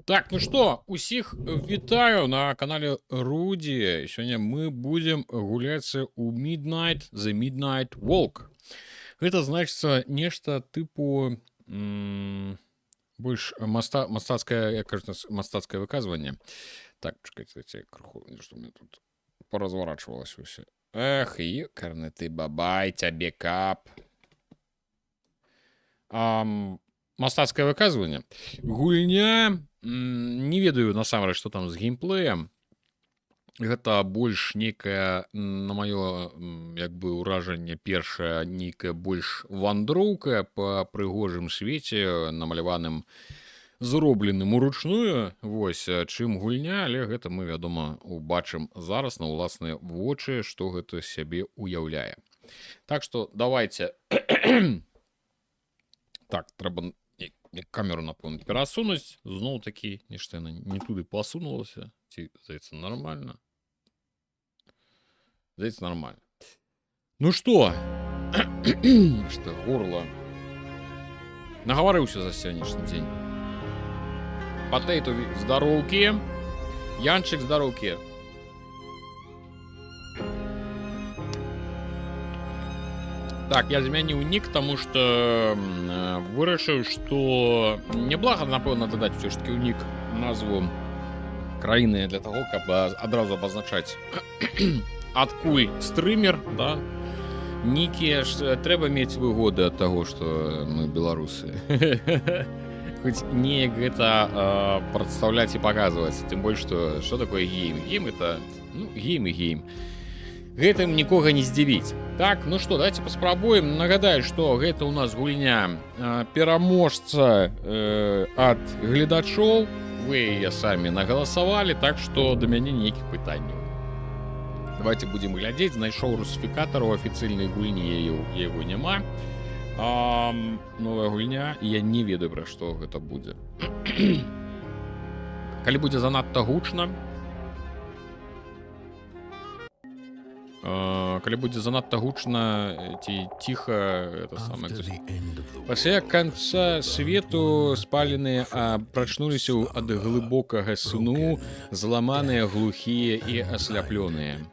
Так, ну что, усіх вітаю на канале Руди. Сегодня мы будем гуляться у Midnight The Midnight Walk. Это значится нечто типу больш мастацкае, як кажется, мастацкае выказванне. Так, чекайте, крыху, что мне тут поразворачивалось все. Эх, ёкарны ты бабай, тебе кап. Мастацкае выказванне. Гульня, не ведаю насамрэч, што там з геймплеем. Гэта больш нейкая, на маё як бы ўражанне першая нейкая больш вандроўка па прыгожым свеце, намаляваным, зробленым уручную, вось, чым гульня, але гэта мы, вядома, убачым зараз на ўласныя вочы, што гэта сябе уяўляе. Так што давайте. Так, трэба камеру, напэўна, перасунуць. Зноў такі, нешта яна не туды пасунулася. Ці, здаецца, нормально. Здаецца, нормально. Ну што? Што, горло. Нагаварыўся за сённяшні дзень. Патэйту здароўкі. Янчык здароўкі. Так, я змяніў нік, таму што вырашыў, што няблага, напэўна, дадаць усё ж такі ў нік назву краіны для таго, каб адразу абазначаць адкуль стрымер, да? Нікі ж трэба мець выгоды ад таго, што мы беларусы. Хоць неяк гэта прадстаўляць і паказваць, тым больш, што такое гейм? Гейм это, ну, гейм і гейм. Гэтым нікога не здзівіць. Так, ну што, давайте паспрабуем. Нагадаю, што гэта ў нас гульня пераможца ад гледачоў. Вы яе самі нагаласавалі, так што да мяне ніякіх пытанняў. Давайте будзем глядзець. Знайшоў русіфікатар у афіцыйнай гульні, яго няма. Новая гульня, і я не ведаю, пра што гэта будзе. Калі будзе занадта гучна, калі будзе занадта гучна ці ціха, это самае. Пасля канца свету спаленыя прачнуліся ад глыбокага сну, зламаныя, глухія і асляплёныя.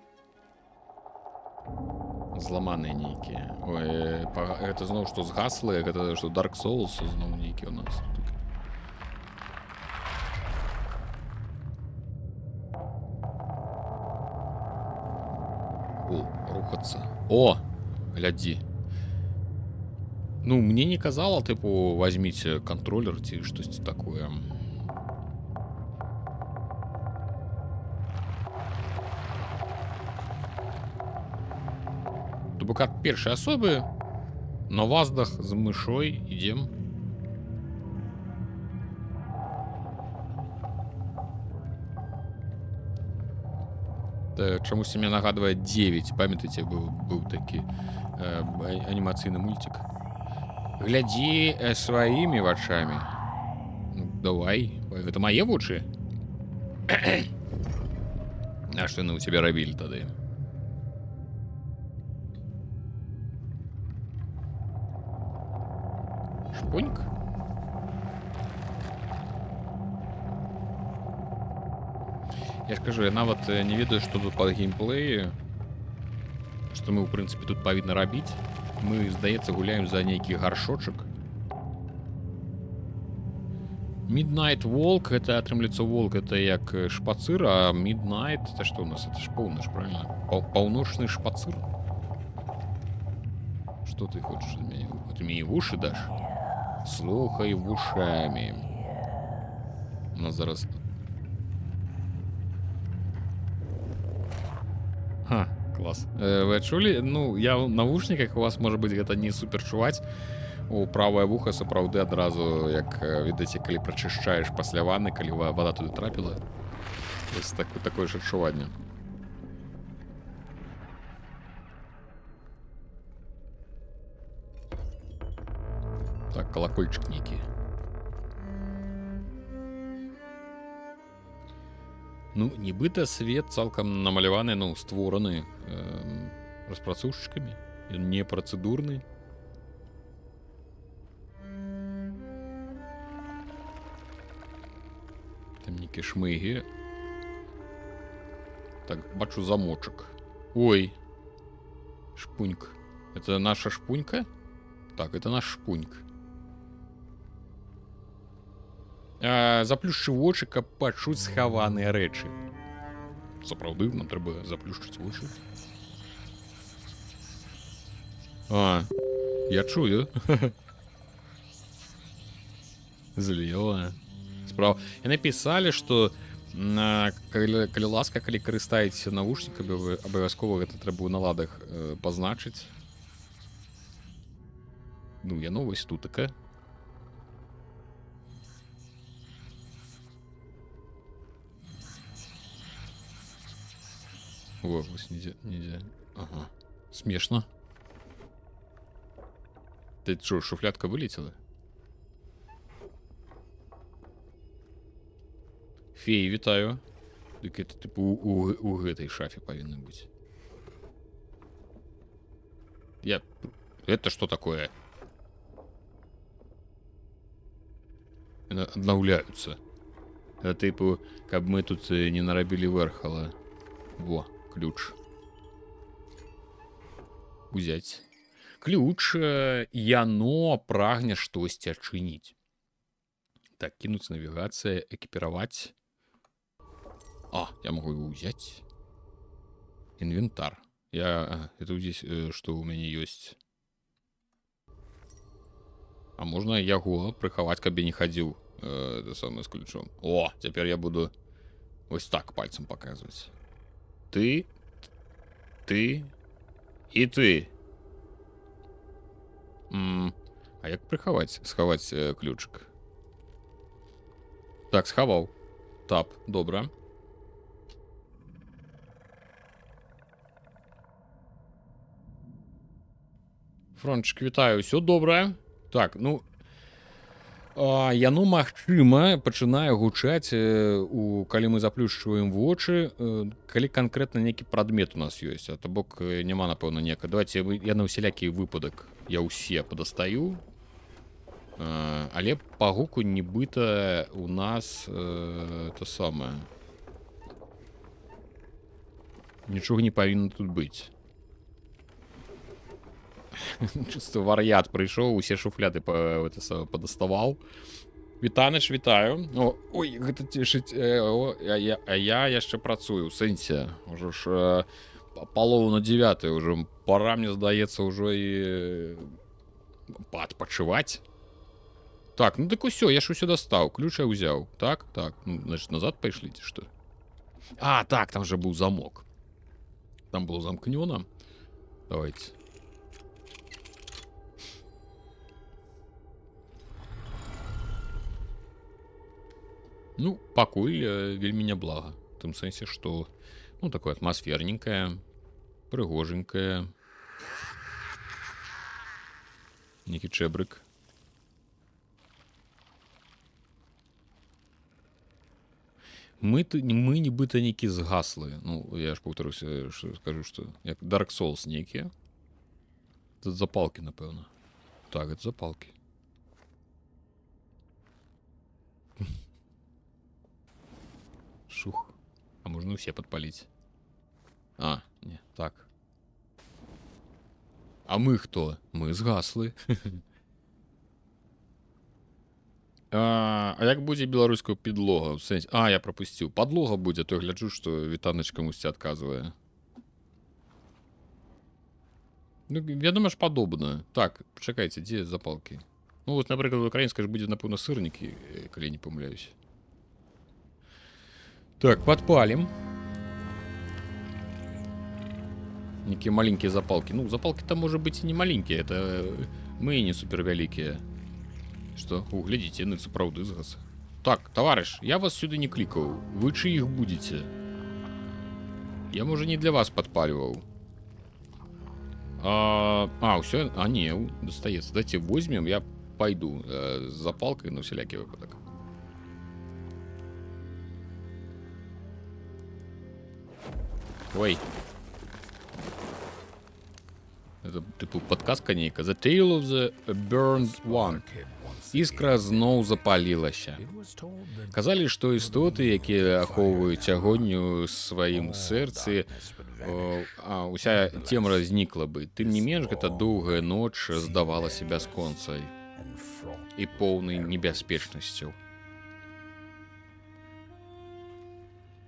Зламаныя нейкія. Ой, гэта зноў што згаслыя, гэта што Dark Souls зноў нейкі у нас. Рухацца. О, глядзі. Ну, мне не казала, тыпу, возьміце кантролер ці штосьці такое. То бок ад першай асобы на ваздах з мышой ідзем. Чамусь мне нагадвае 9. Памятаеце, быў такі анімацыйны мультик. Глядзі сваімі вачамі. Ну, давай. Гэта мае вочы? А што яны ў цябе рабілі тады? Шпоньк? Я ж кажу, я нават не ведаю, што тут па геймплеі, што мы, ў прынцыпе, тут павінны рабіць. Мы, здаецца, гуляем за нейкі гаршочак. Midnight Walk, гэта, атрымліваецца, волк, это як шпацыр, а Midnight, это што ў нас? Это ж поўнач, правильно? Паўночны шпацыр? Што ты хочаш ад мяне? Ты мне вушы даш? Слухай вушамі. У нас зараз... Ха, клас. Вы адчулі? Ну, я ў навушніках, у вас, можа быць, гэта не супер чуваць. У правае вуха сапраўды адразу, як, відаце, калі прачышчаеш пасля ванны, калі вада туды трапіла. Вось такое ж адчуванне. Так, колокольчик нейкі. Ну, нібыта свет цалкам намаляваны, ну, створаны распрацоўшчыкамі. Ён не працэдурны. Там некие шмыги. Так, бачу замочек. Ой. Шпуньк. Это наша шпунька? Так, это наш шпуньк. Заплюшчы вочы, каб пачуць схаваныя рэчы. Сапраўды, нам трэба заплюшчыць вочы. Я чую. Злева. Справа. И написали, что калі ласка, калі карыстаецеся навушнікамі, абавязкова гэта трэба ў наладах пазначыць. Ну, яно вось тутака. О, вось нельзя. Ага. Смешно. Ты что, шуфлядка вылетела? Феі, вітаю. Дык это, типу, у гэтай шафе павінна быць. Это что такое? Обновляются. Это, типу, каб мы тут не нарабілі верхала. Во, ключ. Узять. Ключ, яно прагне штосьці адчыніць. Так, кинуть навигация, экипировать. Я могу его взять. Инвентарь. Это здесь, что у меня есть. А можно яго приховать, каб я не ходил. Это самое с ключом. О, теперь я буду вот так пальцем показывать. Ты и ты. А як приховать? Сховать ключик. Так, сховал. Тап, добре. Фрончик, вітаю, все добре. Так, ну яно, магчыма, пачынае гучаць калі мы заплюшчваем вочы, калі канкрэтна нейкі прадмет у нас ёсць, а то бок няма, напэўна, некага. Давайте я на ўсялякі выпадак я ўсе падастаю. Але па гуку нібыта у нас то самае. Нічога не павінна тут быць. Чисто вар'ят прыйшоў, усе шуфляды падаставаў. Вітаныч, вітаю. Ой, гэта цешыць. Я яшчэ працую, у сэнсе. Ужо ж палову на 9, уже пора, мне здаецца, ўжо і падпачываць. Так, ну так усё, я ж усё дастаў. Ключ я ўзяў. Так. Ну, значит, назад пайшлі, ці што? Так, там же быў замок. Там было замкнёна. Давайте. Ну, пакуль вельмі няблага. В тым сэнсе, што, ну, такое атмасферненькае, прыгоженькае. Некі чэбрык. Мы нібыта некі згаслы. Ну, я ж паўтаруся, скажу, што як Dark Souls нейкія. Тут запалкі, напэўна. Так, это запалкі. Шух. А можно все подпалить? Не, так. А мы кто? Мы згаслы. Як будзе беларускую підлога? Я пропусціў. Падлога будзе, то я гляджу, што Вітаныч камусьці адказвае. Ну, я думаю, ж падобна. Так, пачакайце, дзе запалкі? Ну, вот, напрыклад, украінская ж будзе, напэўна, сырнікі, калі не памыляюсь. Так, подпалим. Некие маленькие запалки. Ну, запалки-то, может быть, и не маленькие. Это мы не супер великие. Что? Глядите, ныцы правды згас. Так, товарищ, я вас сюда не кликал. Вы чьих будете? Я, может, не для вас подпаливал. Все. Не, достается. Давайте возьмем, я пойду с запалкой на всякий выпадок. Ой. Это типу подказка нейка. The tale of the burned one. Іскра зноў запалілася. Казалі, што істоты, якія ахоўваюць агонь у сваім сэрцы, уся цемра знікла бы. Тым не менш, гэта доўгая ноч здавалася бясконцай і поўнай небяспечнасцю.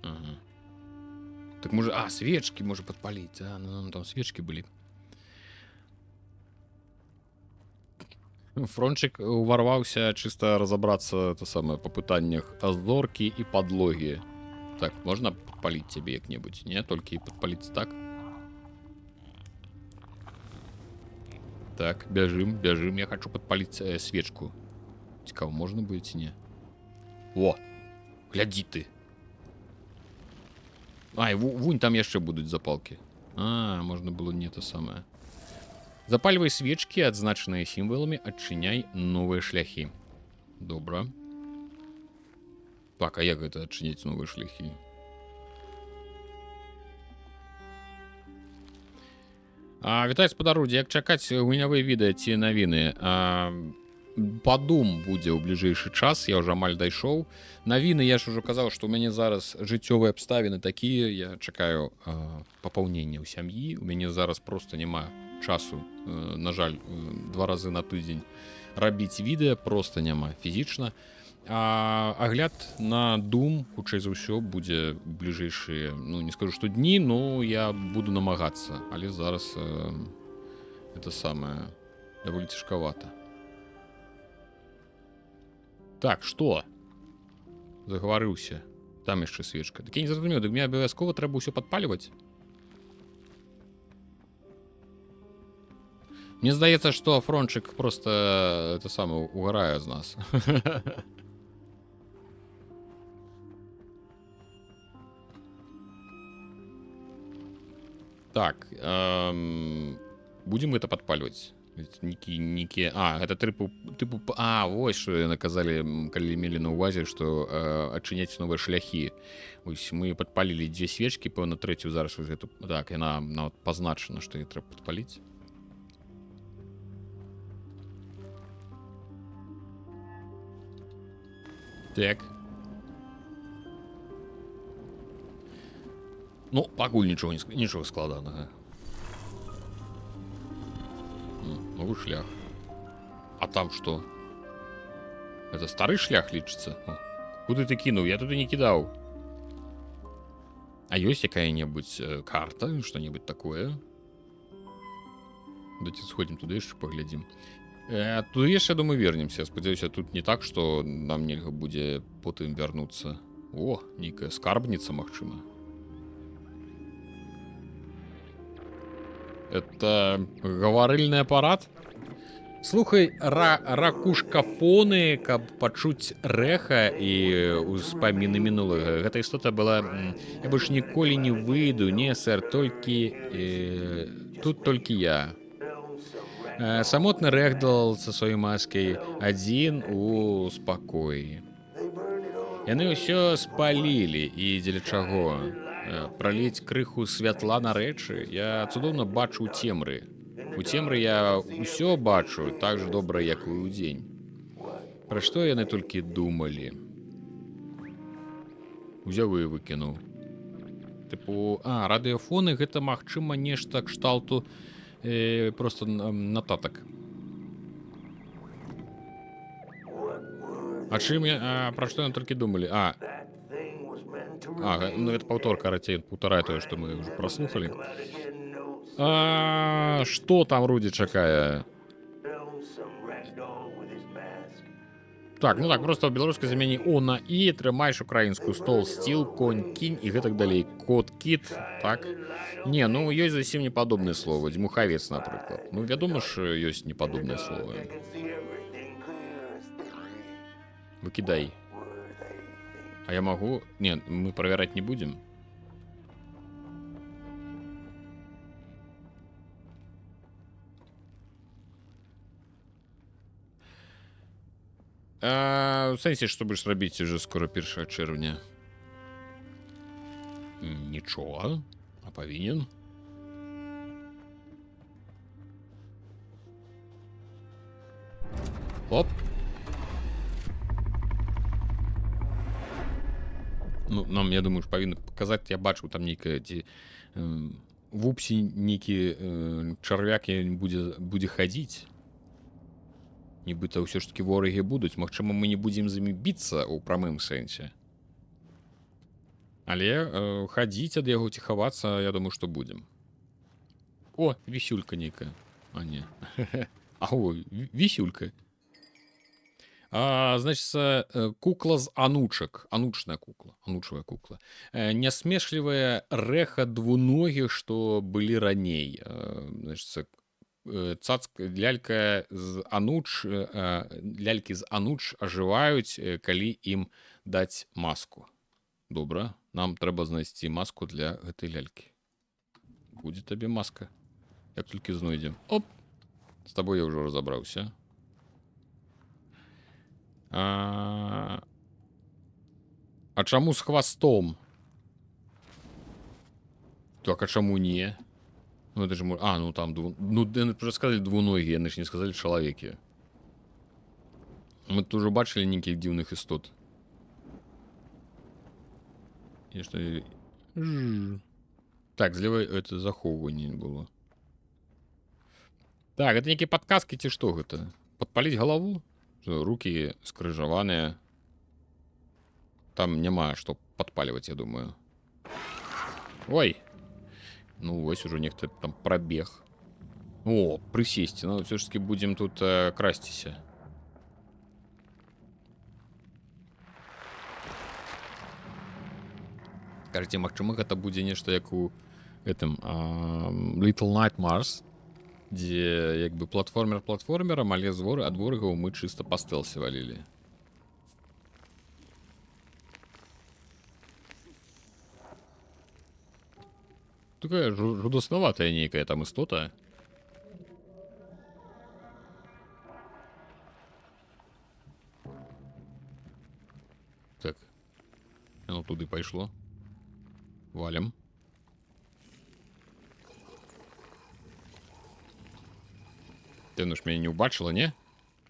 Ага. Так можа... свечкі можа падпаліць. Там свечкі былі. Фрончик уварваўся чыста разабрацца па пытаннях азоркі і падлогі. Так, можна падпаліць цябе як-небудзь? Не, толькі падпаліць так. Так, бяжым. Я хачу падпаліць свечку. Цікава, можна будзе ці не? О, глядзі ты. Вунь, там яшчэ будуць запалкі. Можна было не то самае. Запальвай свечкі, адзначаныя сімваламі, адчыняй новыя шляхі. Добра. Так, як гэта адчыняць новыя шляхі? Вітаю, спадарудзі, як чакаць гульнявыя відэа ці навіны? Падум будзе ў бліжэйшы час, я ўжо амаль дайшоў. Навіны, я ж ужо казаў, што ў мяне зараз жыццёвыя абставіны такія, я чакаю папаўнення ў сям'і, у мяне зараз проста няма часу, на жаль, 2 разы на тыдзень рабіць відэа проста няма фізічна. Агляд на Doom, хутчэй за ўсё, будзе бліжэйшыя, не скажу, што дні, но я буду намагацца, але зараз это самае даволі цяжкавата. Так, што? Загаварыўся. Там яшчэ свечка. Так я не зразумеў, дык мне абавязкова трэба ўсё падпальваць? Мне здаецца, што Фрончик просто это самае угарае з нас. Так, будзем гэта падпальваць? Некі... гэта тыпу... вось, што яны казалі, калі мелі на ўвазе, што адчыняць новыя шляхі. Вось, мы падпалілі 2 свечкі, пэўна, трэцюю зараз вось гэту... Так, яна нават пазначана, што яе трэба падпаліць. Так. Пакуль нічога складанага. Новый шлях. А там что? Это старый шлях лічыцца? Куды ты кінуў? Я туды не кідаў. А ёсць якая-небудзь карта? Что-нибудь такое? Давайте сходим туда яшчэ паглядзім. Туды яшчэ, думаю, вернемся. Спадзяюся, тут не так, што нам нельга будзе потым вярнуцца. О, нейкая скарбніца, магчыма. Это гаварыльны апарат? Слухай, ракушкафоны, каб пачуць рэха і ўспаміны мінулага. Гэта істота была... Я больш ніколі не выйду, не, сэр, тут толькі я. Самотны Рэгдал са сваёй маскай адзін у спакоі. Яны ўсё спалілі, і дзеля чаго? Праліць крыху святла на рэчы? Я цудоўна бачу ў цемры. У цемры я ўсё бачу так же добра, як і ўдзень. Пра што яны толькі думалі? Узяў і выкінуў. Тыпу, радыёфоны гэта, магчыма, нешта кшталту просто нататак. Пра што яны толькі думалі? Это паўторка, карацей, паўтарае тое, што мы ўжо праслухалі. Што там Руді чакае? Так, просто ў беларускай замяні О на І, трымаеш украінскую стол, сціл, конь, кінь і гэтак далей. Кот, кіт, так? Не, ёсць зусім непадобныя словы. Дзьмухавец, напрыклад. Вядома ж, ёсць непадобныя словы. Выкідай. А я могу... Не, мы проверять не будем. В сэнсе, што будзеш рабіць уже скоро 1 чэрвеня? Нічога. А павінен? Оп. Ну, нам, я думаю, ж павінны паказаць, я бачыў там нейкае ці вупсі нейкі чарвяк будзе хадзіць. Нібыта ўсё ж такі ворагі будуць. Магчыма, мы не будзем з імі біцца ў прамым сэнсе. Але хадзіць ад яго ці хавацца, я думаю, што будзем. О, вісюлька нейкая. А, не. Аго, вісюлька. Значит, кукла з анучак. Анучная кукла. Анучавая кукла. Нясмешлівая рэха двуногіх, што былі раней. Значит, лялька з ануч, лялькі з ануч ажываюць, калі ім даць маску. Добра, нам трэба знайсці маску для гэтай лялькі. Будзе табе маска. Як толькі знойдзем. Оп! З табой я ўжо разабраўся. А чаму з хвастом? Так, а чаму не? Ну, это же... ну там... Ну, уже сказали двуногие, яны ж не сказали чалавекі. Мы тут уже бачили нейкіх дзіўных істот. І што... Так, злева это захоўванне было. Так, это нейкія падказкі ці што гэта? Падпаліць галаву? Руки скрыжаваныя. Там няма што падпальваць, я думаю. Ой! Ну, вось ужо нехта там прабег. О, прысесці. Ну, ўсё ж таки будзем тут красціся. Кажаце, магчыма, гэта будзе нешта як у гэтым Little Nightmares, дзе як бы платформер платформерам, але з ад ворагаў мы чыста па стэлсе валілі. Такая жудаснаватая нейкая там істота. Так. Оно туды пайшло. Валим. Ты, ну ж, меня не убачила, не?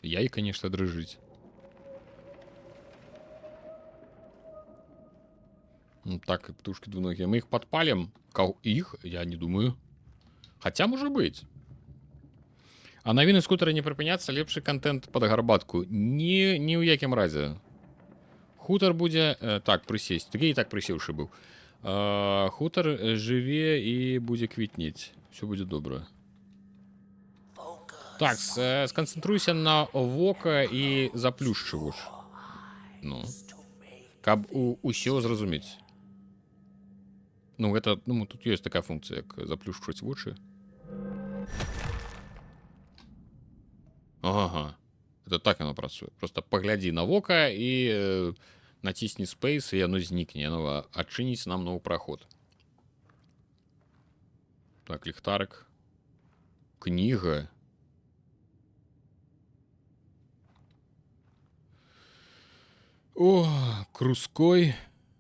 Яй, конечно, дрыжить. Ну, так, птушки двуногие. Мы их подпалим. Их? Я не думаю. Хотя, может быть. А навіны скутера не прыпыняцца, лепшы контент под гарбатку. Ні ў якім разе. Хутар будзе... так, прысесть. Такі і так прысеўшы быў. Хутар жыве і будзе квітнець. Все будзе добра. Так, сканцэнтруйся на вока і заплюшчы вуш. Ну. Каб усё зразумець. Ну, гэта... Ну, тут ёсць такая функцыя, як заплюшчваць вочы. Ага. Это так оно працуе. Просто паглядзі на вока і націсні спейс, і яно знікне. Яно адчыніць нам новы праход. Так, ліхтарык. Кніга. О, Кружской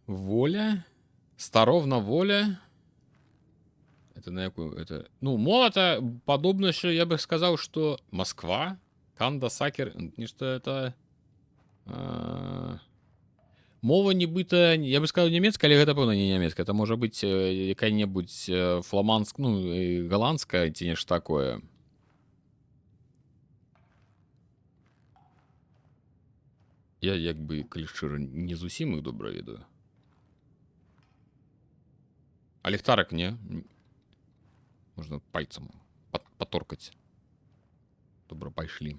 воля. Старовна воля. Это на якую? Это... Ну, молота подобно, что я бы сказал, что Москва, Канда, Сакер, нечто это... Мова нібыта, я бы сказал, немецкая, але гэта, пэўна, не немецкая. Это может быть якая-небудзь фламандская, ну, голландская, ці нешта такое. Я, як бы, калі шчыра, не зусім іх добра ведаю. А ліхтарак не? Можна пальцам паторкаць. Добра, пайшлі.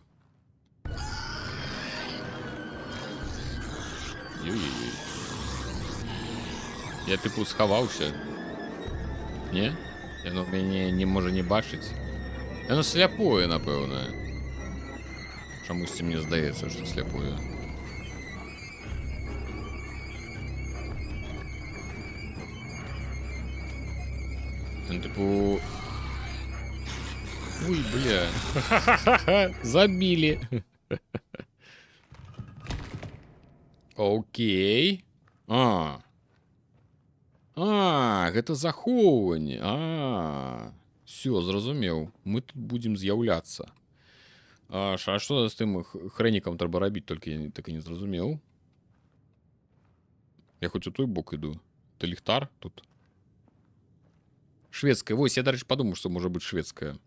Ой-ой-ой. Я тыпу схаваўся. Не? Яно мяне не можа не бачыць. Яно сляпое, напэўна. Чамусьці мне здаецца, што сляпое. Он типу... Ой, бля. Забили. Окей. Гэта захоўванне. Все, зразумеў. Мы тут будем з'яўляцца. А што з тым хрэнікам трэба рабіць, толькі я так і не зразумеў. Я хоць у той бок іду. Ты ліхтар тут. Шведская. Вось, я, дарэчы, падумаў, што можа быць шведская.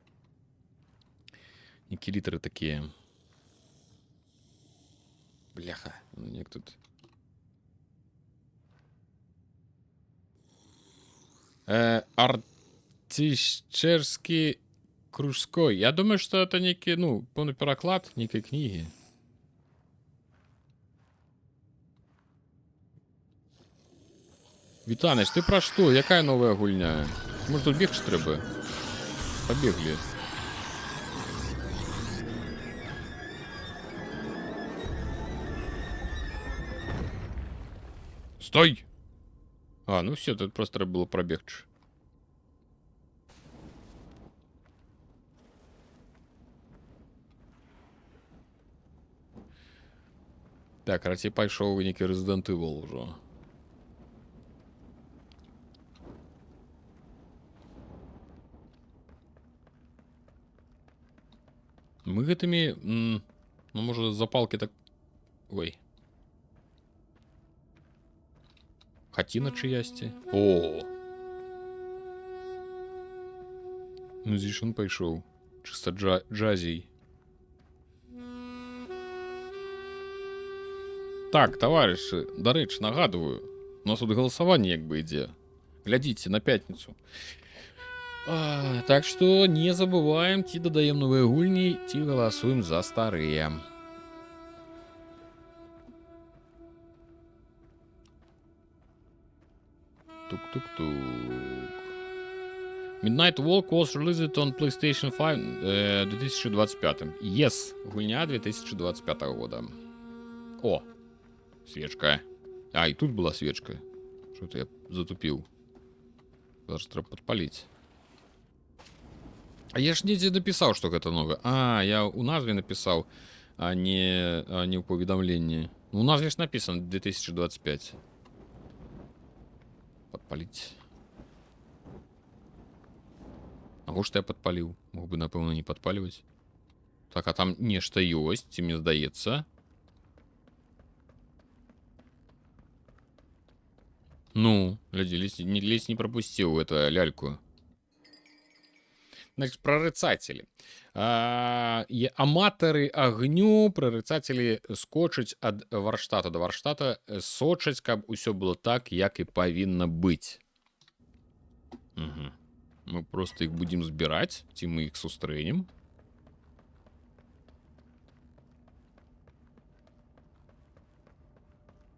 Які літары такія. Бляха. Ну, неяк тут. Артищерский кружской. Я думаю, что это некий, ну, полный переклад некой книги. Витаныч, ты про что? Якая новая гульня? Может, тут бегче треба? Побегли. Стой! А, ну все, тут просто треба было пробегче. Так, раці пайшоў нейкі Resident Evil ўжо. Мы гэтымі, ну, можа, запалкі так... Ой. Хаціна чыясьці. О! Ну, здесь он пайшоў. Чыста джазій. Так, товарищи, дарэчы, нагадываю, у нас тут голосование як бы ідзе. Глядзіце на пятницу. Так что не забываем, ці дадаем новые гульні, ці голосуем за старые. Тук-тук-тук. Midnight Walk was released on PlayStation 5 2025. Yes, гульня 2025 года. О, свечка. А, и тут была свечка. Что-то я затупил. Даже треба подпалить. А я ж недзе написал, что это новое. А, я у назве написал, а не у поведомлении. У назве ж написано 2025. Подпалить. А что я подпалил? Мог бы, напевно, не подпаливать. Так, а там нечто есть, мне сдается. Ну, ледь не пропустил эту ляльку. Значит, прорицатели. Аматоры огню, прорицатели скочаць ад варштата до варштата, сочаць, каб усё было так, як і павінна быць. Угу. Мы просто их будем збирать, ці мы их сустрэнем.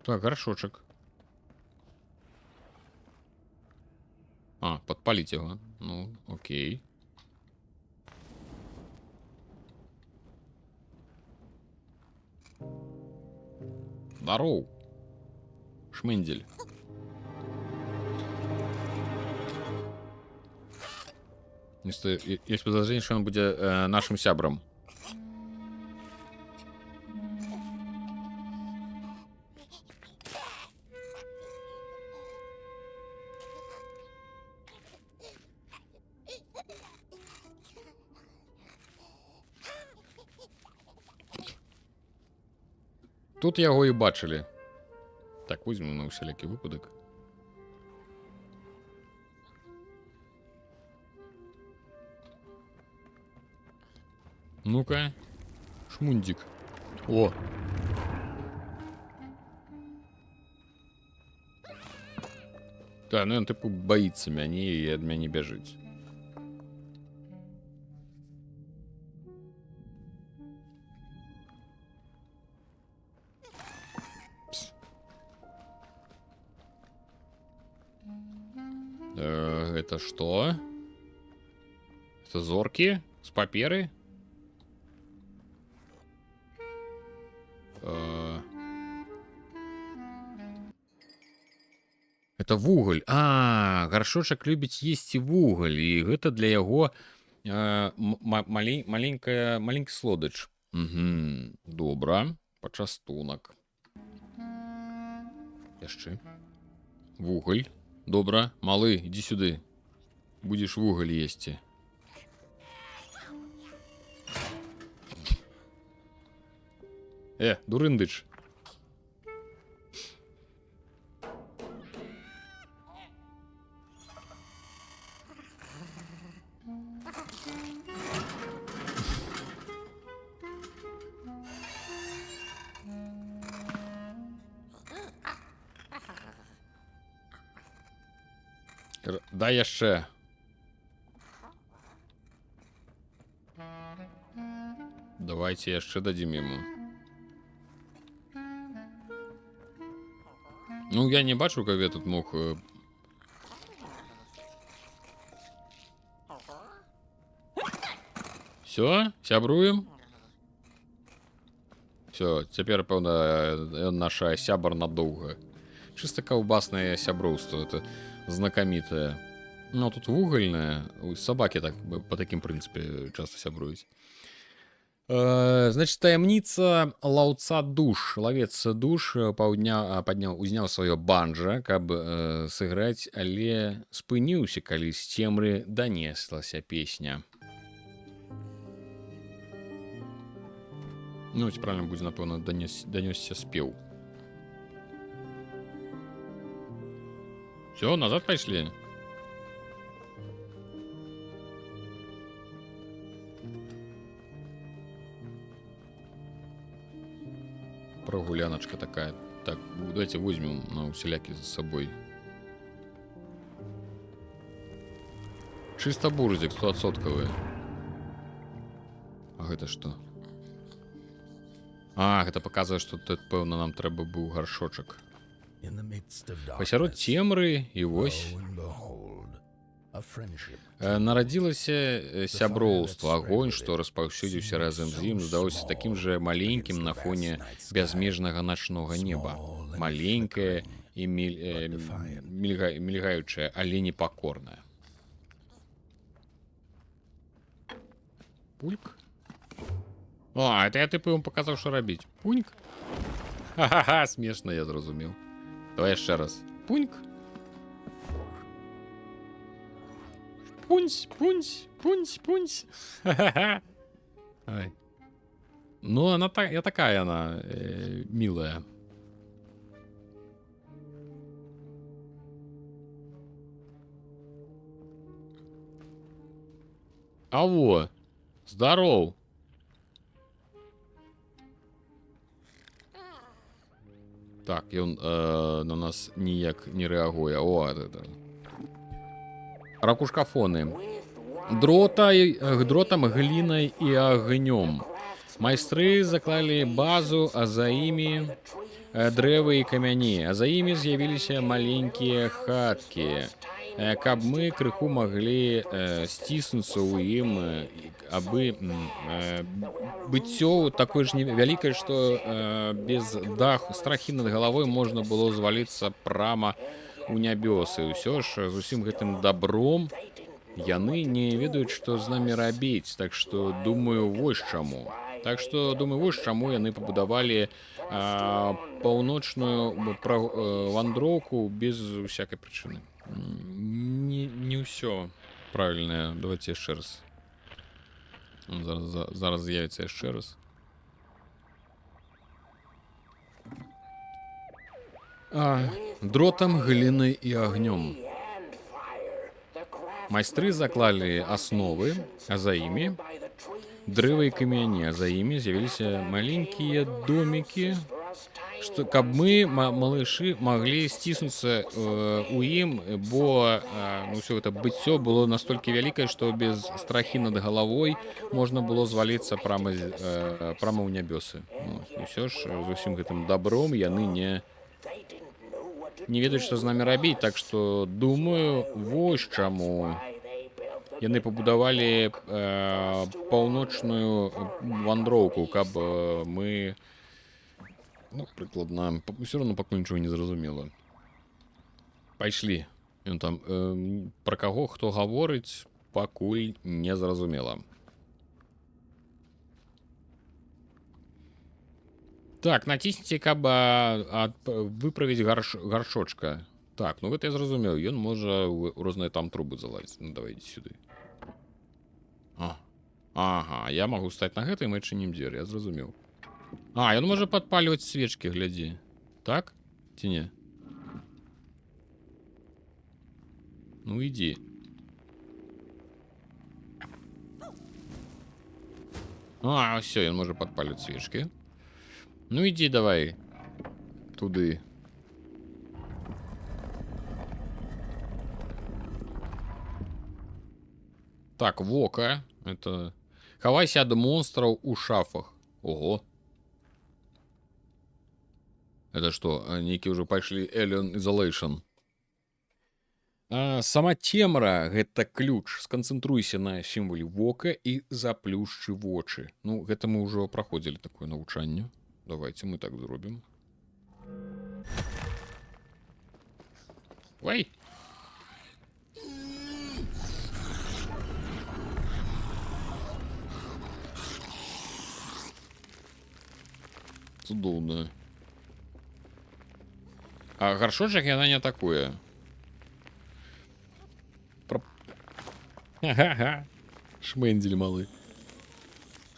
Так, горшочек. А, подпалить его. Ну, окей. Здоров. Шмендель. Есть подозрение, что он будет нашим сябром. Тут яго і бачылі. Так, возьму на усялякі выпадак. Ну-ка. Шмундик. О! Да, ну он типу боится мяне и от мяне бежит. Это что? Это зорки с паперы? Это вуголь. А, гаршочак любіць есці вуголь, і гэта для яго маленькі слодыч. Угу. Добра. Пачастунак. Яшчэ. Вуголь. Добра. Малы, иди сюды. Будешь вуголь есці. Дурындыч. Дай яшчэ. Давайте яшчэ дадзім яму. Ну, я не бачу, как я тут мог... Все, сябруем. Все, цяпер, пэўна, наша сябар надоўга. Чисто каўбаснае сяброўство, это знакомитое. Ну, тут вугольное. Собаки так, по таким принципе часто сябруюць. Значит, таямніца лаўца душ. Лавец душ узняў сваё банджа, каб сыграць, але спыніўся, калі з цемры данеслася песня. Ну, ці правильно будзе, напэўна, данесся спеў. Все, назад пайшлі. Прогуляночка такая. Так, давайте возьмем на усілякі за собой. Чисто бурзик, 100%. А гэта что? А, гэта показывае, что тут, пэўна, нам трэба быў гаршочак. Пасярод цемры і вось нарадзілася сяброўства. Агонь, што распаўсюдзіўся разам з ім, здаўся такім жа маленькім на фоне бязмежнага начнога неба. Маленькае і мільгаючае, але непакорнае. Пульк? А, это я тыпу вам показаў, што рабіць. Пуньк? Ха-ха-ха, смешна, я зразумеў. Давай яшчэ раз. Пуньк. Пунсь, пунсь, пунсь, пунсь. Ха-ха-ха. Ну, она такая, она милая. Алло, здоров. Так, ён на нас ніяк не рэагуе. О, это... Ракушкафоны. Дротам, глінай і агнём. Майстры заклалі базу, а за імі дрэвы і камяні. А за імі з'явіліся маленькія хаткі. Каб мы крыху маглі сціснуцца ў ім, абы быццё такое ж невялікае, што без даху, страхі над галавой можна было зваліцца прама у нябёсы. Усё ж з усім гэтым дабром яны не ведаюць, што з намі рабіць. Так што, думаю, вось чаму. Вось чаму яны пабудавалі паўночную вандроўку без усякай прычыны. Не ўсё правильное. Давайте яшчэ раз. Зараз з'явіцца яшчэ раз. Дротам, глінай і агнём. Майстры заклалі асновы, а за імі дрэвы і камяні, а за імі з'явіліся маленькія домікі, што каб мы, малышы, маглі сціснуцца у ім, бо ўсё гэта быццё было настолькі вялікае, што без страхі над галавой можна было зваліцца прама ў нябёсы. І ўсё ж з усім гэтым дабром яны не ведаюць, што з намі рабіць. Так што, думаю, вось чаму яны пабудавалі паўночную вандроўку, каб мы... Ну, прыкладна, все равно пакуль нічого не зразумела. Пайшлі. Ён там, пра каго, хто гаворыць, пакуль не зразумела. Так, націсніце, каб выправіць гаршочка. Так, ну гэта я зразумеў. Ён можа ў розныя там трубы залазіць. Ну, давайте сюды. Ага, я магу стаць на гэтай, мы адчынім дзверы, я зразумеў. А, ён можа падпальваць свечкі, глядзі. Так? Ці не? Ну, ідзі. А, все, ён можа падпаліць свечкі. Ну, ідзі давай. Туды. Так, вока. Это... Хавайся ад монстраў у шафах. Ого. Это что? Нейкі ўжо пайшлі Alien Isolation. Сама цемра — гэта ключ. Сканцэнтруйся на сімвале вока і заплюшчы вочы. Ну, гэта мы ўжо праходзілі такое навучанне. Давайте мы так зробім. Ой! Цудоўна. А гаршочак яна не атакуе. Ага. Шмендзель малы.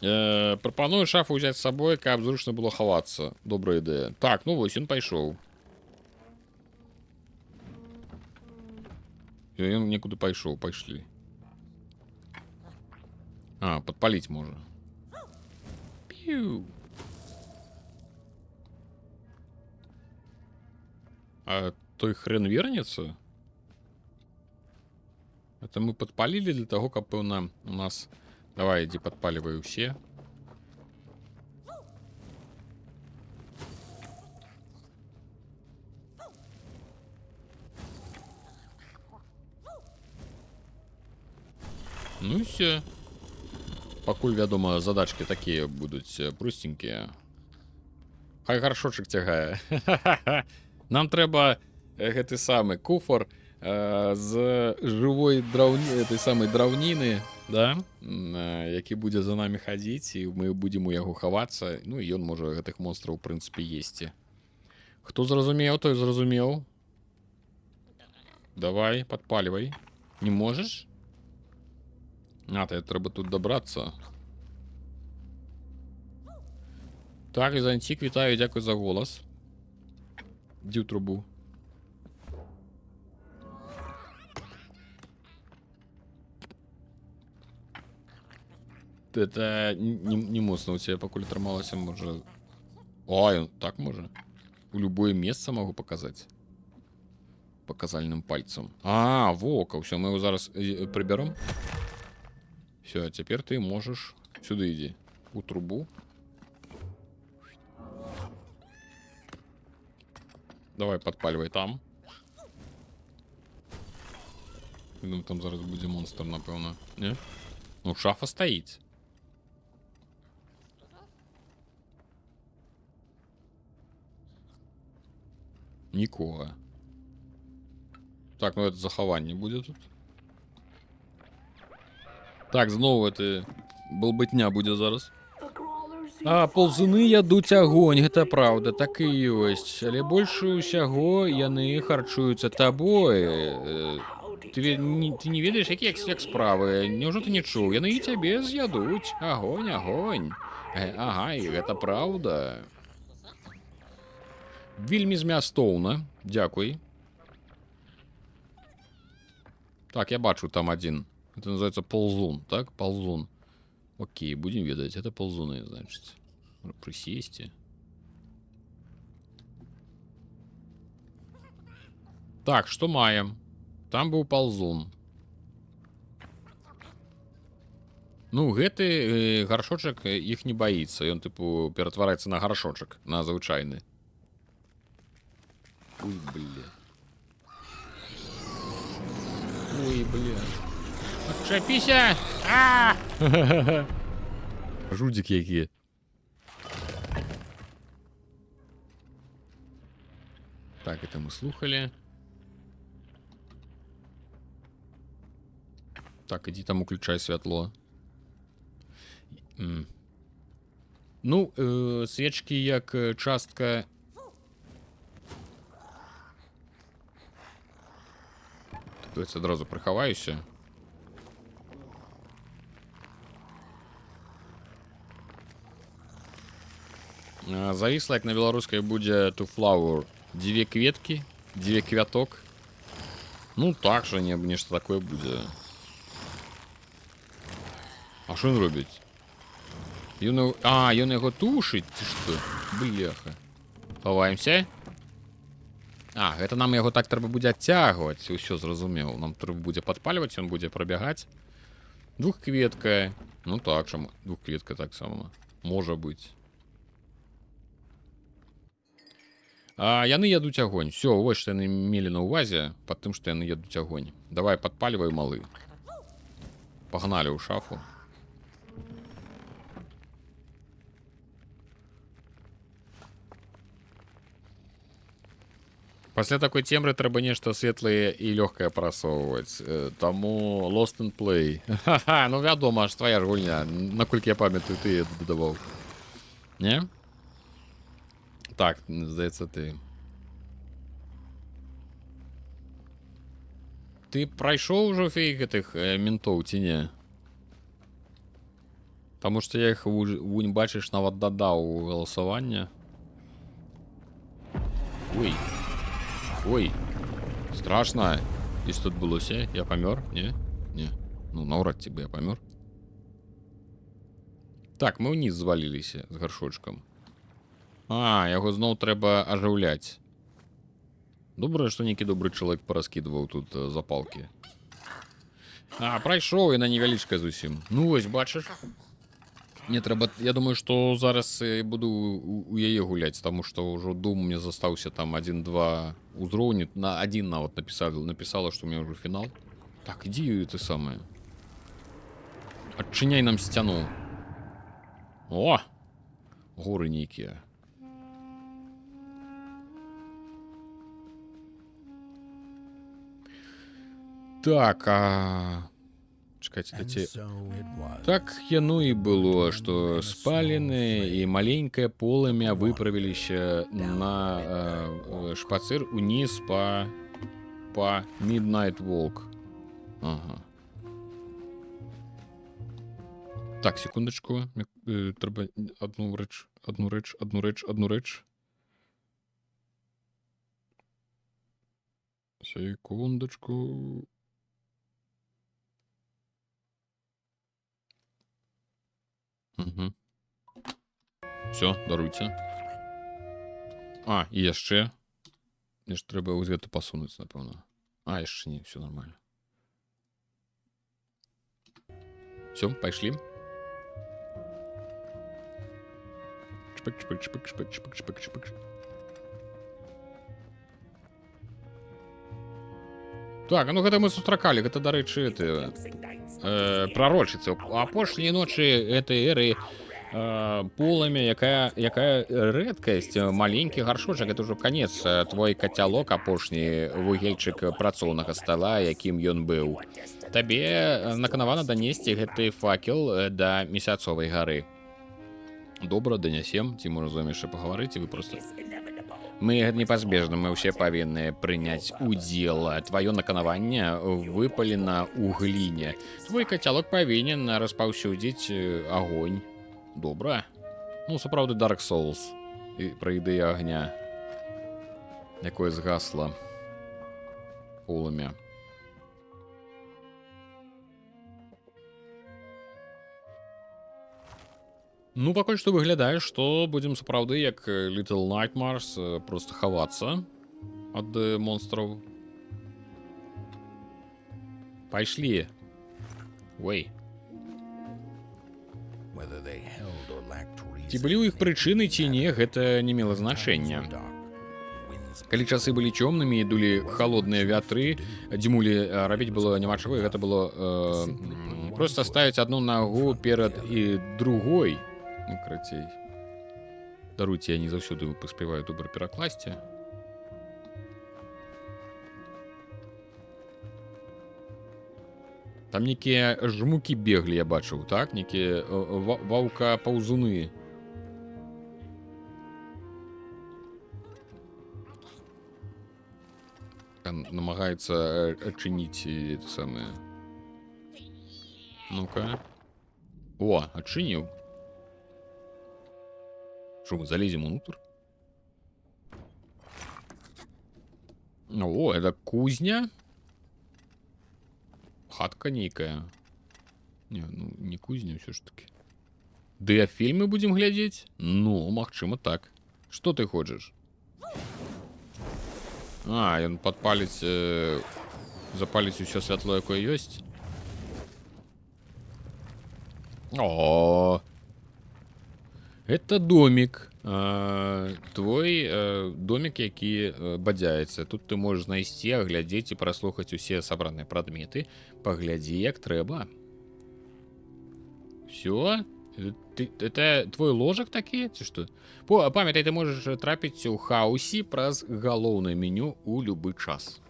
Прапаную шафу ўзяць з сабой, каб зручна было хавацца. Добрая ідэя. Так, ну вось, ён пайшоў. Ён некуды пайшоў, пайшлі. А, падпаліць можа. Піу. А той хрен вернется? Это мы подпалили для того, как у нас... Давай, иди подпаливай все. Ну и все. Пакуль, вядома, задачки такие будут простенькие. Хай гаршочек тягае. Нам трэба гэты самы куфар з жывой этой самай драўніны, да? Які будзе за намі хадзіць, і мы будзем у яго хавацца. Ну і ён можа гэтых монстраў, у прынцыпе, есці. Хто зразумеў, той зразумеў. Давай, падпальвай. Не можаш? А, то трэба тут дабрацца. Так, Візантик, вітаю, дзякуй за голас. Ді ў трубу. Это не моцна у тебя пакуль атрымалася, можа... Ой, так можа. У любое месца могу показать. Показальным пальцем. А, вока, все, мы его зараз приберем. Все, а теперь ты можешь... Сюда иди. У трубу. Давай, подпаливай там. Думаю, там зараз буде монстр, напевно. Не? Ну, шафа стоїть. Нікого. Так, ну это заховання буде тут. Так, знову это балбытня буде зараз. А, ползуны ядуць агонь, гэта праўда, так і ёсць. Але больш усяго яны харчуюцца табой. Ты не ведаеш, як справы? Няўжо ты не чуў? Яны і цябе з'ядуць. Агонь, агонь. Ага, і гэта праўда. Вельмі змястоўна. Дзякуй. Так, я бачу там один. Это называется ползун, так? Ползун. Окей, будем ведать. Это ползуны, значит. Присесть. Так, что маем? Там был ползун. Ну, гэты гаршочак іх не баіцца. Ён, тыпу, ператвараецца на гаршочак, на звычайны. Ой, бля. Ой, бля. Отчапіся! Жудик які. Так, это мы слухали. Так, иди там уключай святло. Ну, свечки як частка... Давайте одразу приховаюся. Зависла, як на беларускай будзе to flower. 2 кветкі, 2 квяток. Ну так жа, нешта такое будзе. А што ён робіць? Ён яго тушыць, ці што? Бляха. Хаваемся. Гэта нам яго так трэба будзе адцягваць. Усё зразумеў. Нам трэба будзе падпальваць, ён будзе прабягаць. Двухкветка. Ну так, чаму? Двухкветка так сама. Можа быць. Яны ядуць агонь. Все, вось што яны мелі на ўвазе, пад тым, што яны ядуць агонь. Давай, падпальвай, малы. Пагналі ў шафу. Пасля такой цемры трэба нешта светлае і лёгкае прасоўваць. Таму Lost and Play. Ха-ха, ну вядома, аж твоя ж гульня. Наколькі я памятаю, ты это дадаваў. Не? Так, здаецца, ты. Ты прайшоў ужо фей гэтых ментоў, ці не? Таму што я іх вунь бачыш нават дадаў у галасаванне. Ой. Ой, страшно. І што тут былося? Я памёр? Не? Не. Ну, наўрад ці бы я памёр. Так, мы ўніз зваліліся з гаршочкам. Яго зноў трэба ажыўляць. Добра, што нейкі добры чалавек параскідваў тут запалкі. Прайшоў, яна невялічкая зусім. Ну вось, бачыш? Не трэба, я думаю, што зараз буду у яе гуляць, таму што ўжо дум мне застаўся там 1-2 узроўні. На 1 нават напісала, што у меня ўжо фінал. Так, ідзі ты самае. Адчыняй нам сцяну. О! Горы нейкія. Так, чакайце, дайце. Так яно і было, што спалены і маленькае полымя выправіліся на шпацыр уніз па Midnight Walk. Ага. Так, секундачку. Трэба одну рэч. Секундачку. Угу. Все, даруйце. І яшчэ. Мне ж трэба вось гэта пасунуць, напэўна. Яшчэ не, все нормально. Все, пайшлі. Чпык. Так, ну гэта мы сустракалі, гэта, дарэчы, прарочыцы. Апошняй ночы этой эры полымя, якая рэдкасць, маленькі гаршочак, это ўжо канец, твой кацялок апошні, вугельчык працоўнага стала, якім ён быў. Табе наканавана данесці гэты факел да месяцовай гары. Добра, данясем, ці можна з вамі яшчэ пагаварыць, і вы проста... Мы непазбежна, мы ўсе павінны прыняць удзел. Тваё наканаванне выпалена ў гліне. Твой кацялок павінен распаўсюдзіць агонь. Добра. Ну, сапраўды Dark Souls. І пра ідэю агня. Якое згасла полымя. Ну, пакуль што выглядае, што будзем сапраўды, як Little Nightmares, проста хавацца ад монстраў. Пайшлі. Ой. Ці былі ў іх прычыны, ці не, гэта не мела значэння. Калі часы былі цёмнымі, дулі халодныя вятры, дзьмулі рабіць было няма чаго, гэта было проста ставіць адну нагу перад і другой. Ну, крацей. Даруйце, я не заўсёды паспяваю добра перакласці. Там некія жмукі беглі, я бачыў, так? Некія ваўка-паўзуны. Намагаецца адчыніць это самае. Ну-ка. Адчыніў. Что, мы залезем внутрь? О, это кузня. Хатка некая. Не, ну, не кузня все ж таки. Дыафільмы будем глядеть? Ну, магчыма так. Что ты хочешь? А, ён подпаліць... запаліць усё святло, якое ёсць. О, это домик. Твой домик, які бадзяецца. Тут ты можаш знайсці, аглядзець і праслухаць усе сабраныя прадметы. Паглядзі, як трэба. Все? Это твой ложак такі, ці што? Памятай, ты можаш трапіць у хаосе праз галоўнае меню у любы час.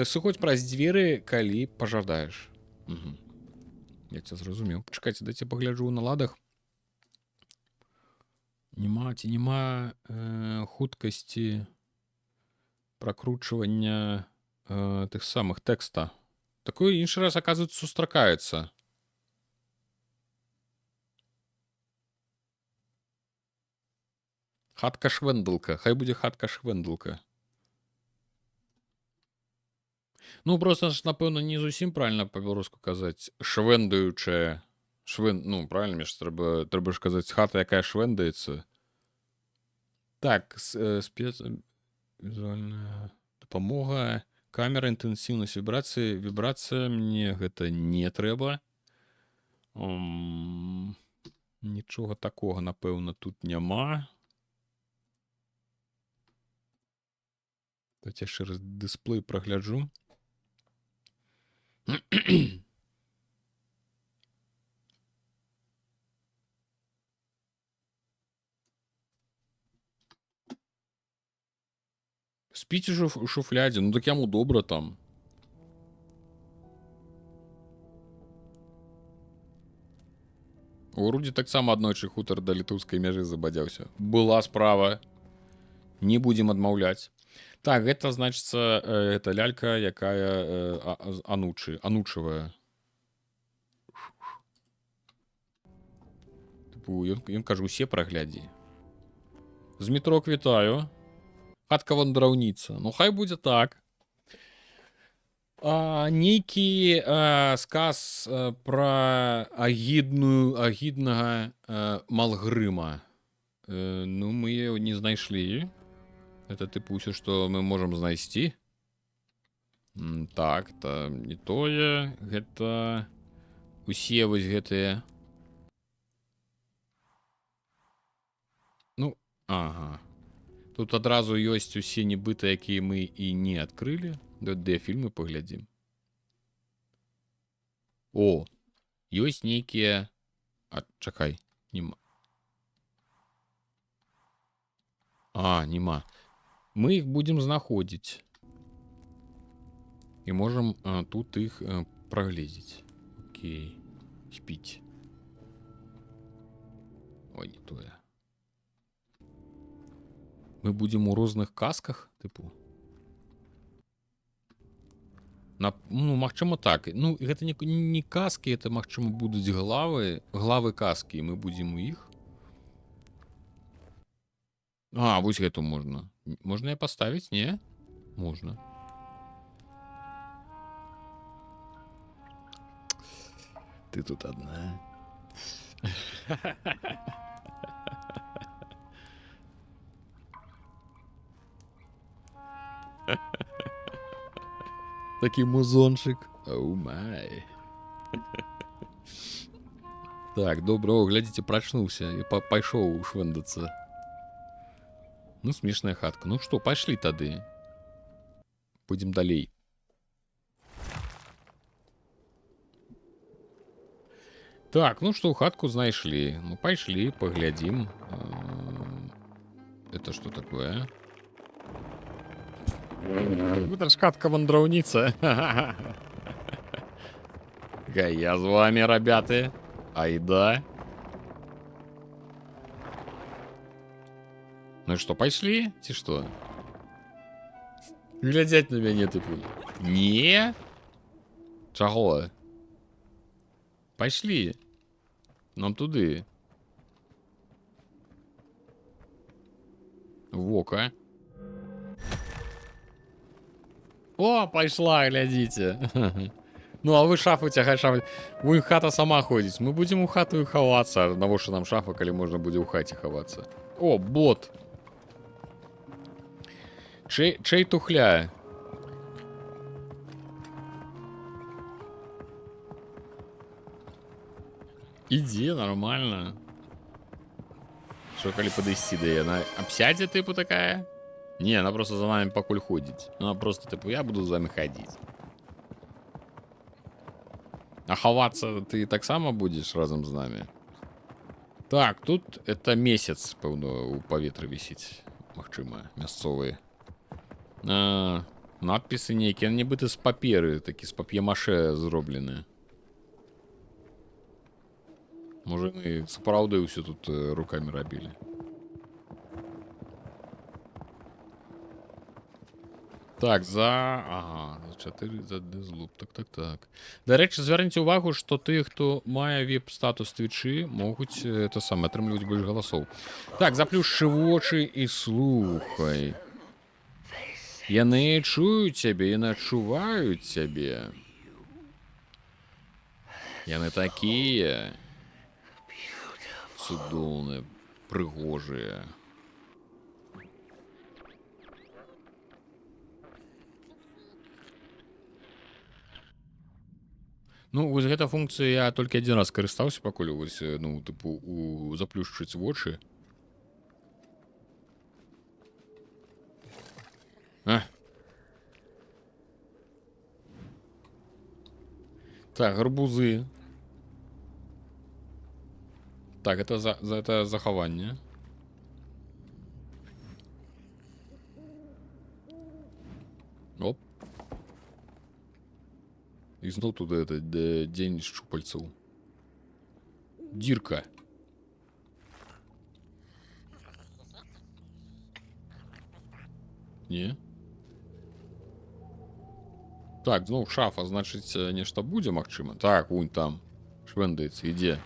Сыходзь праз дзверы, калі пажадаеш. Угу. Я тебя зразумеў. Пачакайце, дайце пагляджу на ладах. Нема хуткасці прокручивания тых самых тэкста. Такое іншы раз, оказывается, сустракаецца. Хатка-швендалка. Хай будзе хатка-швендалка. Ну, просто, напэўна, не зусім правильно па-беларуску казаць. Швендаючая. Ну, правильно, мне ж трэба ж казаць хата, якая швендаецца. Так, візуальная дапамога, камера, інтэнсіўнасць вібрацыі. Вібрацыя, мне гэта не трэба. Нічога такога, напэўна, тут няма. Давайте яшчэ раз дысплей прагляджу. Спіць ужо у шуфлядзе, ну так яму добра там. У Грудзі таксама аднойчы хутар да літоўскай мяжы забадзяўся. Была справа. Не будем адмаўляць. Так, гэта, значыцца, это лялька, якая анучавая. Тыпу, ён кажа, усе праглядзі. З метро квітаю. Хатка вандраўніца. Ну, хай будзе так. Нейкі сказ пра агіднага Малгрыма. Ну, мы яго не знайшлі. Это тыпу ўсё, што мы можам знайсці. Так, это не тое. Гэта усе вось гэтыя. Ну, ага. Тут адразу ёсць усе нібыта, якія мы і не адкрылі. Дыафільмы паглядзім. О, ёсць нейкія... чакай, нема. Нема. Мы іх будзем знаходзіць. І можам тут іх прагледзець. Окей. Спіць. Ой, не тое. Мы будзем у розных казках, тыпу. Ну, магчыма так. Ну, гэта не казкі, это, магчыма, будуць главы казкі, і мы будзем у іх. Вось гэту можна. Можна я паставіць, не? Можна. Ты тут одна. Такі музончик. Оу май. Так, добра, глядзіце, прачнуўся і пайшоў швендацца. Ну, смешная хатка. Ну што, пайшлі тады. Пойдзем далей. Так, ну што, хатку знайшлі. Ну, пайшлі, паглядзім. Это что такое? Это ж хатка вандраўніца. Я з вами, ребята. Айда. Ну что, пошли? Ти что? Глядять на меня, типу. Не? Чаго? Пошли. Нам туды. Вока. О, пайшла, глядзіце. Ну, а вы шафу цягаць, шафу. Вунь хата сама ходзіць. Мы будзем у хату хавацца. Навошта нам шафа, калі можна будзе ў хаце хавацца? О, бот. Чей тухляе? Ідзе, нормально. Что, калі падысці да яна абсядзе, типу, такая? Не, она просто за нами пакуль ходзіць. Она просто, типу, я буду за вами ходить. А хавацца ты таксама будзеш разом з нами? Так, тут это месяц, пэўна, у паветры вісіць. Магчыма, мясцовыя. Надпісы нейкія, нібыта з паперы, такі з пап'е-маше зроблены. Можа, і сапраўды ўсё тут руками рабілі. Так, ага, за 4 за дезлуп. Так. Да рэчы, звярніце ўвагу, што тых, хто мае веб-статус твічы, могуць это самае атрымліваць больш галасоў. Так, заплюшчы вочы і слухай. Яны чуюць цябе, яны адчуваюць цябе. Яны такія цудоўныя, прыгожыя. Ну, вось гэта функцыя я толькі адзін раз карыстаўся, пакуль вось, ну, тыпу, заплюшчыць вочы. Так, гарбузы. Так, это за это захаванне. Оп. И снова туда это день щупальцев. Дирка. Не. Так, ну шафа, значит, нечто будзе, магчыма. Так, вунь там швэндаецца, ідзе.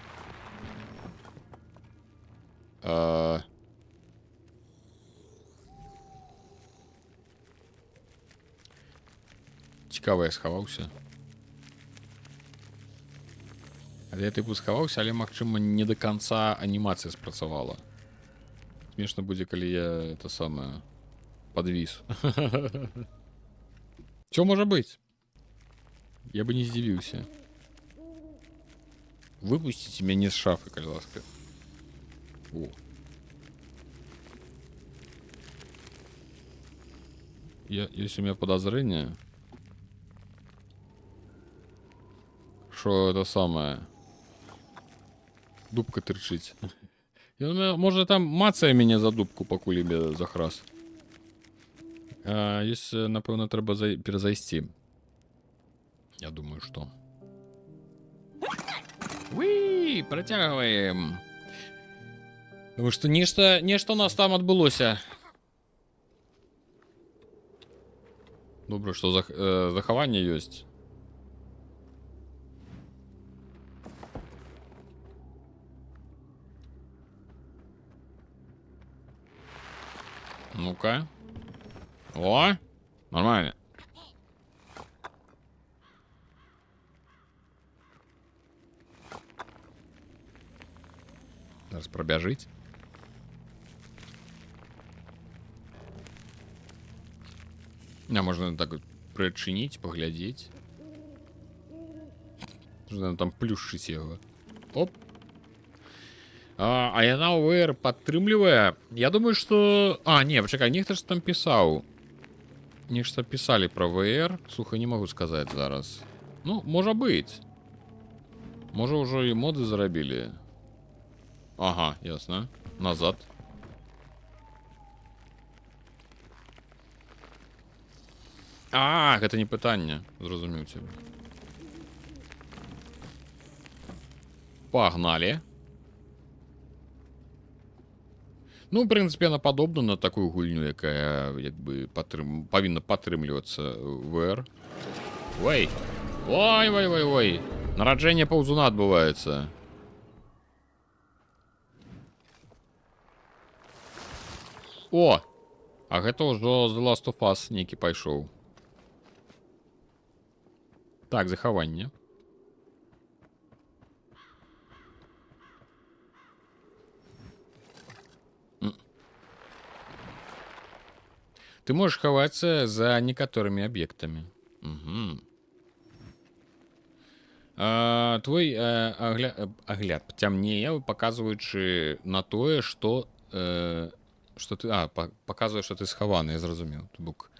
Цікава, я схаваўся. Але я тыпу схаваўся, але, магчыма, не до конца анімацыя спрацавала. Смешна будзе, калі я это самае подвис. Чё можа быць? Я бы не здзівіўся. Выпусціце мяне з шафы, калі ласка. О. Есть у меня подозрение, что это самое дубка тырчыць. Может, там мацае мяне за дубку, пакуль я захрас. Есть, напэўна, трэба перазайсці. Я думаю, что. Уи, працягваем. Потому что нешта у нас там адбылося. Добра, што захаванне ёсць. Ну-ка. О, нормально. Зараз пробяжить. Можно так вот причинить, поглядеть. Нужно там плюшить его. Оп. А яна ОВР падтрымлівае. Я думаю, что... не, почекай, нехта ж там писал. Нешта писали про ВР. Слухай, не могу сказать зараз. Ну, может быть. Может, уже и моды зарабили. Ага, ясно. Назад. Гэта не пытанне. Зразумеў цябе. Погнали. Ну, в принципе, она подобна на такую гульню, якая, як бы, павінна падтрымлівацца VR. Ой! Ой. Нараджэнне паўзуна адбываецца. О! А гэта ўжо The Last of Us нейкі пайшоў. Так, захаванне. Ты можешь хавацца за некаторымі аб'ектамі. Угу. Твой агляд пацямнее, паказваючы на тое, што ты паказвае, што ты схаваны, я зразумеў. То бок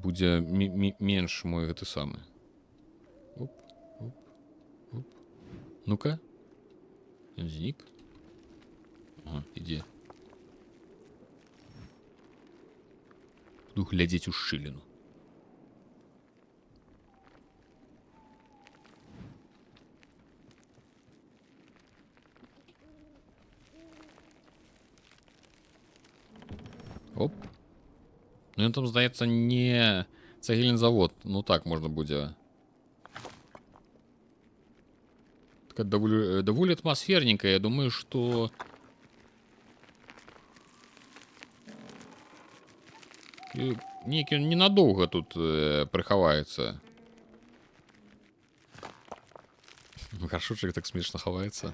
будзе менш мой гэты самы. Оп, оп, оп. Ну-ка. Ён знік. Ага, ідзе. Буду глядзець у шчыліну. Оп. Ну, ён там, здаецца, не цагельны завод. Ну, так можна будзе. Такая даволі атмасферненькая. Я думаю, што... Нейкі ненадоўга тут прыхаваецца. Гаршочак так смешна хаваецца.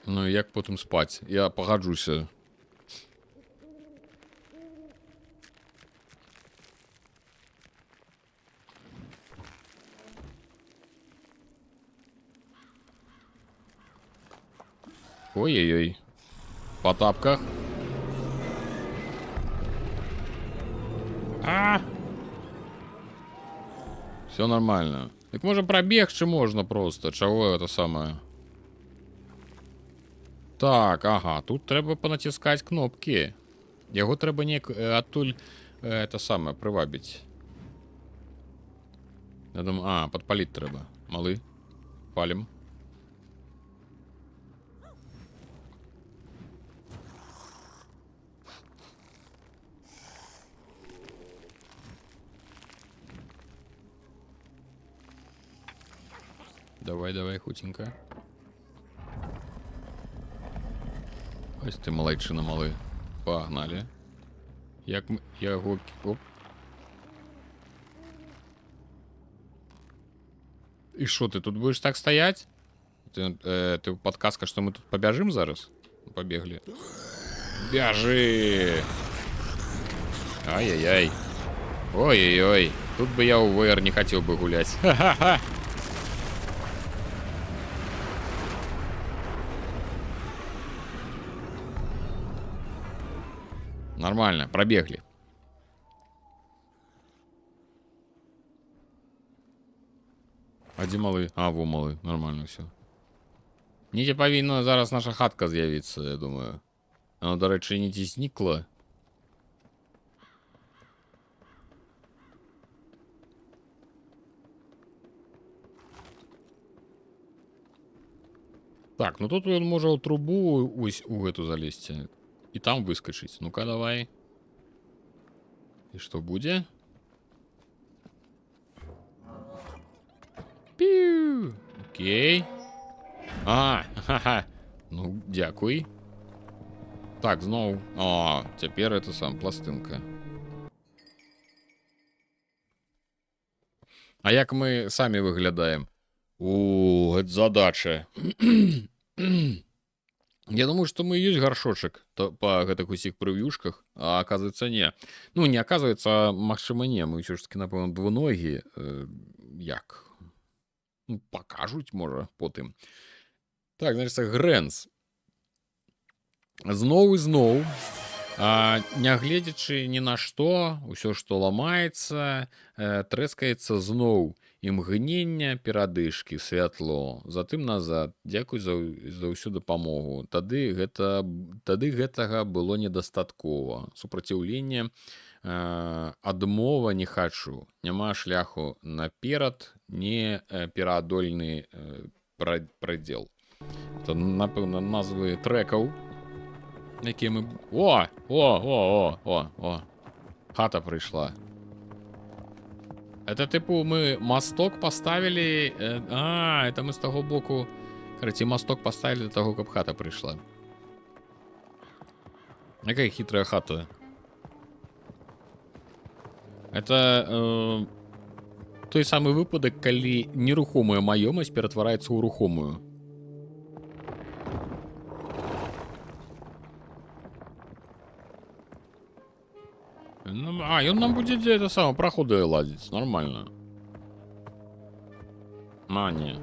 Ну, як потым спаць? Я пагаджуся. Ой-ой-ой. По тапках. Все нормально. Так можа прабегчы можна просто. Чаго это самае? Так, ага, тут трэба панаціскаць кнопкі. Яго трэба неяк адтуль это самае прывабіць. Я думаю, падпаліць трэба. Малы. Палім. Давай, давай, хутенько. Ось ты малайчына малы. Погнали. Як мы... Яго... Оп. И шо, ты тут будешь так стоять? Ты подсказка, что мы тут побежим зараз? Побегли. Бежи! Ай-яй-яй. Ой-ой-ой. Тут бы я у VR не хотел бы гулять. Ха-ха-ха. Нормально, пробегли. Один малый. Во малый. Нормально все. Ніці павінна зараз наша хатка з'явіцца, я думаю. Оно, до речі, ніці зникла. Так, ну тут он може у трубу ось у эту залезть. И там выскочить. Ну-ка, давай. И что будет? Пиу. Окей. Ха-ха. Ну, дякуй. Так, знову. Теперь это сам пластинка. А як мы сами выглядаем? Это задача. Я думаю, что мы есть горшочек по гэтых усіх превьюшках, а оказывается не. Ну, не оказывается, а магчыма не. Мы все ж таки, напэўна, двуногі. Як? Ну, покажуть, можа, потым. Так, значит, Грэнс. Зноў і зноў. Нягледзячы ні на што, усё, што ламаецца, трэскаецца зноў. Імгнення, перадышкі, святло, затым назад. Дзякуй за ўсю дапамогу. Тады гэтага было недастаткова. Супраціўленне, адмова не хачу. Няма шляху наперад, не пераадольны прадзел. Это, напэўна, назвы трэкаў, якія мы... О! Хата прыйшла. Это типу мы мосток поставили. Это мы с того боку. Короче, мосток поставили до того, как хата пришла. Какая хитрая хата. Это той самый выпадок, коли нерухомая маёмасць ператвараецца ў рухомую. И он нам будет это самое проходы ладить. Нормально. Не.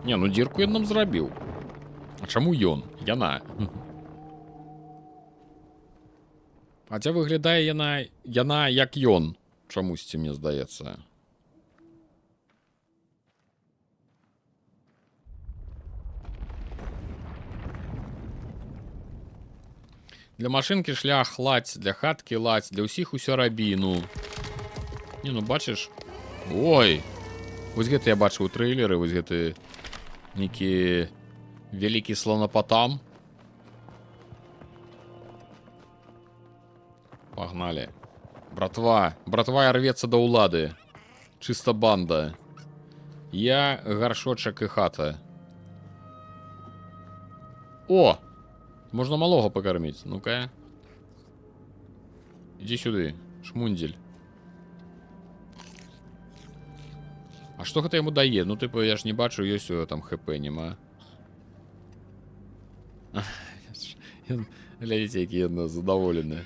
Не, ну дірку ён нам зрабіў. А чаму ён? Яна. Хаця выглядае яна як ён. Чамусьці, мне здаецца. Для машинки шлях ладь, для хатки ладь, для ўсіх усё рабі, ну. Не, ну бачыш? Ой! Вось гэта я бачыў трэйлеры, вось гэты нейкі вялікі слонапотам. Погнали. Братва рвецца да ўлады. Чыста банда. Я гаршочак і хата. О! Можна малога пакарміць. Ну-ка. Ідзі сюды, шмундзель. А што гэта яму дае? Ну, типу, я ж не бачу, ёсць там хп, нема. Глядзіце, які ён задаволены.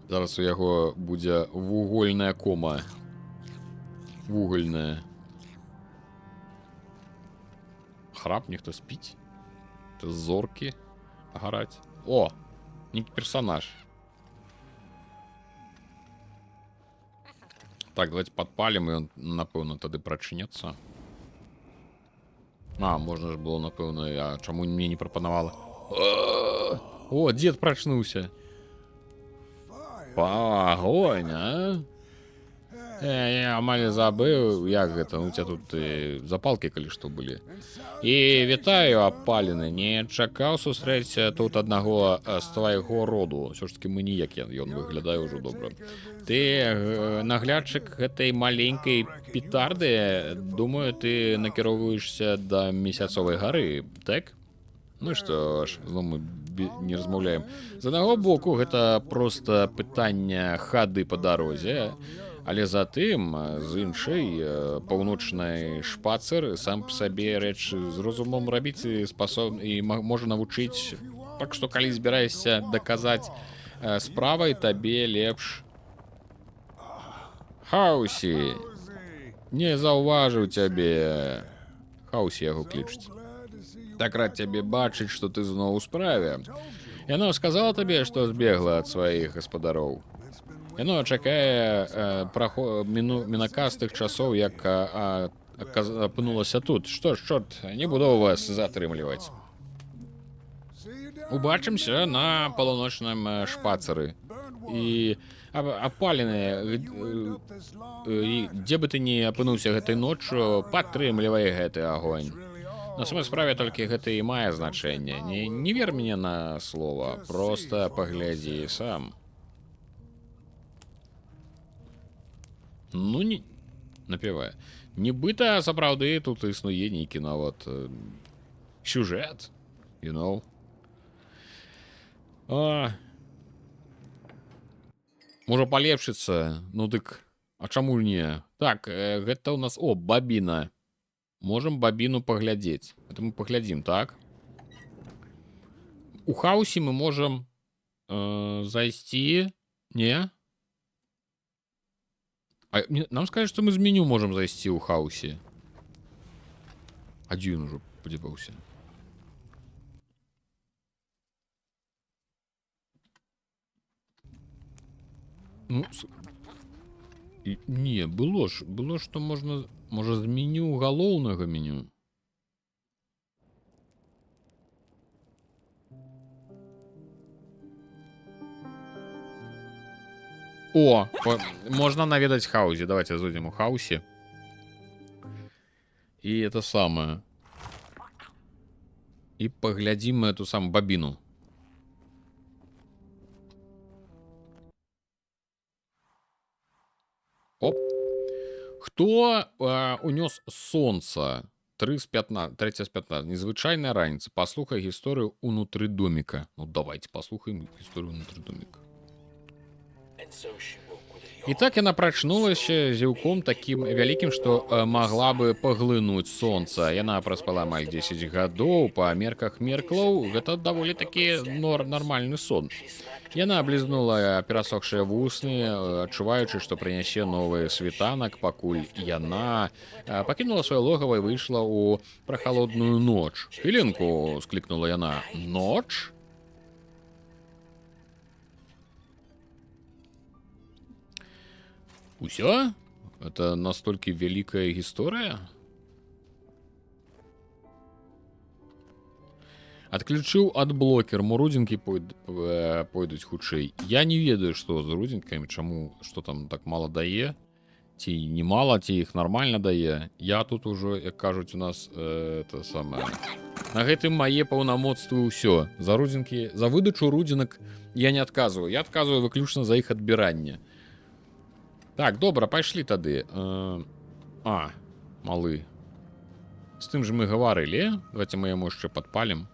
Зараз у яго будзе вугольная кома. Вугольная. Храп, ніхто спіць. Это зоркі гараць. О! Нейкі персонаж. Так, давайте подпалим, и он, напэўна, тады прачнецца. Можна ж было, напэўна, а чаму мне не прапанавала? О, дед прачнуўся. Огонь, а? Я амаль забыў, як гэта. У тебя тут запалки, калі што былі. І вітаю, апалены. Не чакаў сустрэць тут аднаго з твайго роду. Ўсё ж таки мы ніяк, ён выглядае ўжо добра. Ты наглядчык гэтай маленькай петарды. Думаю, ты накіроўваешся да месяцовай гары, так? Ну што ж, мы не размаўляем. З аднаго боку, гэта проста пытанне хады па дарозе. Але затым, з іншай, паўночнай шпацыр сам па сабе рэч з розумом рабіць і можа навучыць. Так што, калі збіраешся даказаць справай, табе лепш. Хаусі! Не заўважыў цябе. Хаусі яго клічуць. Так рад цябе бачыць, што ты зноў у справе. Яно сказала табе, што збегла ад сваіх гаспадароў. Яно чакае мінаказ тых часоў, як апынулася тут. Што ж, чорт, не буду вас затрымліваць. Убачымся на паўночным шпацыры. І апаленыя, дзе бы ты не апынуўся гэтай ноччу, падтрымлівай гэты агонь. На самой справе толькі гэта і мае значэнне. Не вер мне на слова, проста паглядзі сам. Ну, не... Напівае. Нібыта, сапраўды, тут існуе нейкі нават сюжэт, you know. Можа палепшыцца. Ну, дык, а чаму не? Так, гэта у нас... О, бабіна. Можам бабіну паглядзець. Это мы паглядзім, так? У хаосе мы можам зайсці... Не? Нам скажут, что мы з меню можем зайсці ў хаосе. А дзе ён ужо падзяваўся? Ну, не, было, што можна... Можа, з меню галоўнага меню. О, можно наведать хаусе. Давайте зайдем у хаусе. И это самое. И поглядим эту самую бабину. Оп. Хто унёс сонца? 3 з 15, 3 з 15. Незвычайная раніца. Паслухай гісторыю ўнутры доміка. Ну, давайте паслухаем гісторыю ўнутры доміка. І так яна прачнулася зіўком такім вялікім, што магла бы паглынуць сонца. Яна праспала амаль 10 гадоў. Па мерках мерклаў гэта даволі такі нармальны сон. Яна аблізнула перасохшыя вусны, адчуваючы, што прынясе новы світанак, пакуль яна пакінула сваё логава і выйшла ў прахалодную ноч. Хвілінку, склікнула яна. Ноч? Усё? Это настолькі вялікая гісторыя? Адключыў адблокер, мо рудзінкі пойдуць хутчэй. Я не ведаю, што з рудзінкамі, чаму, што там так мала дае. Ці не мала, ці іх нармальна дае. Я тут ужо, як кажуць у нас, это самае... На гэтым мае паўнамоцтвы ўсё. За рудзінкі, за выдачу рудзінак я не адказваю. Я адказваю выключна за іх адбіранне. Так, добра, пайшлі тады. Малы. З тым же мы гаварылі. Давайте мы яму яшчэ падпалім.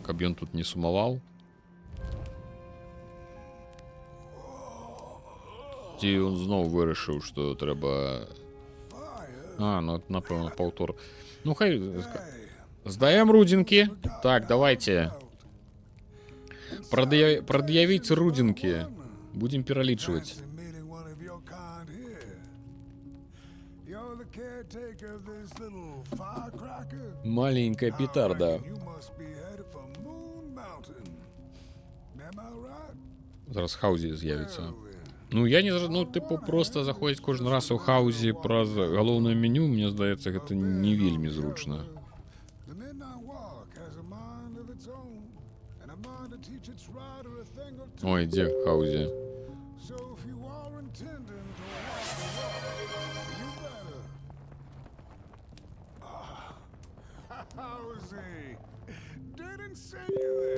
Каб ён тут не сумаваў. Ці ён зноў вырашыў, што трэба... ну, напэўна, паўтор. Ну, хай... Здаем рудзінкі. Так, давайте. Прад'явіць рудзінкі. Будзем пералічваць. Маленькая петарда. Зараз Хаўзі з'явіцца. Ну, я не... Ну, типу, просто заходзіць кожны раз у Хаўзі праз галоўнае меню, мне здаецца, гэта не вельмі зручна. Ой, дзе Хаўзі?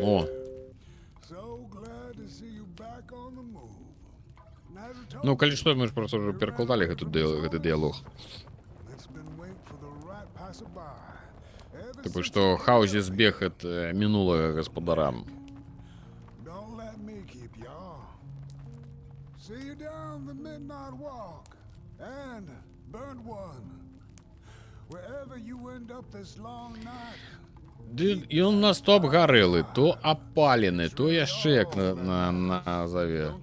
О! Ну, калі што, мы ж проста ўжо перакладалі гэты дыялог. Типу, што Хаўзі збег ад мінулага гаспадарам. Ён нас то абгарэлы, то апалены, то яшчэ як назаве.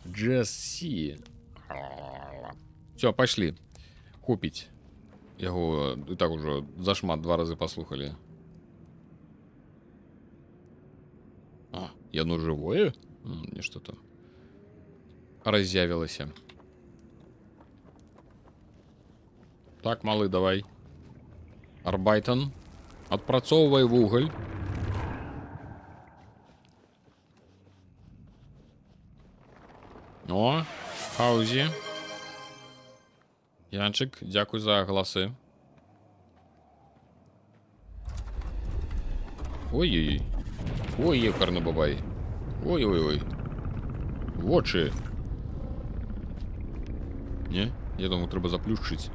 Just see. Всё, пайшлі. Купіць. Яго і так ужо зашмат 2 разы паслухалі. Яно жывое? Нешта там раз'явілася. Так, малы, давай. Арбайтон. Адпрацоўвай вугаль. О, Хаўзі. Янчык, дзякуй за галасы. Ой-ой-ой. Ой, ехарны бабай. Ой-ой-ой. Вочы. Не? Я думаю, трэба заплюшчыць.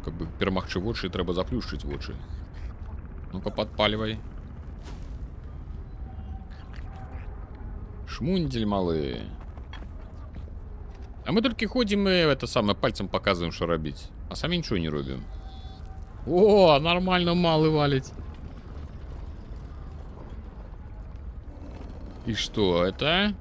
Как бы перамагчы вочы, трэба заплюшчыць вочы. Ну-ка, падпалівай. Шмундзель малы. А мы толькі ходзім і это самае пальцем паказваем, што рабіць. А самі нічого не робім. О, нормально малы валіць. И что это?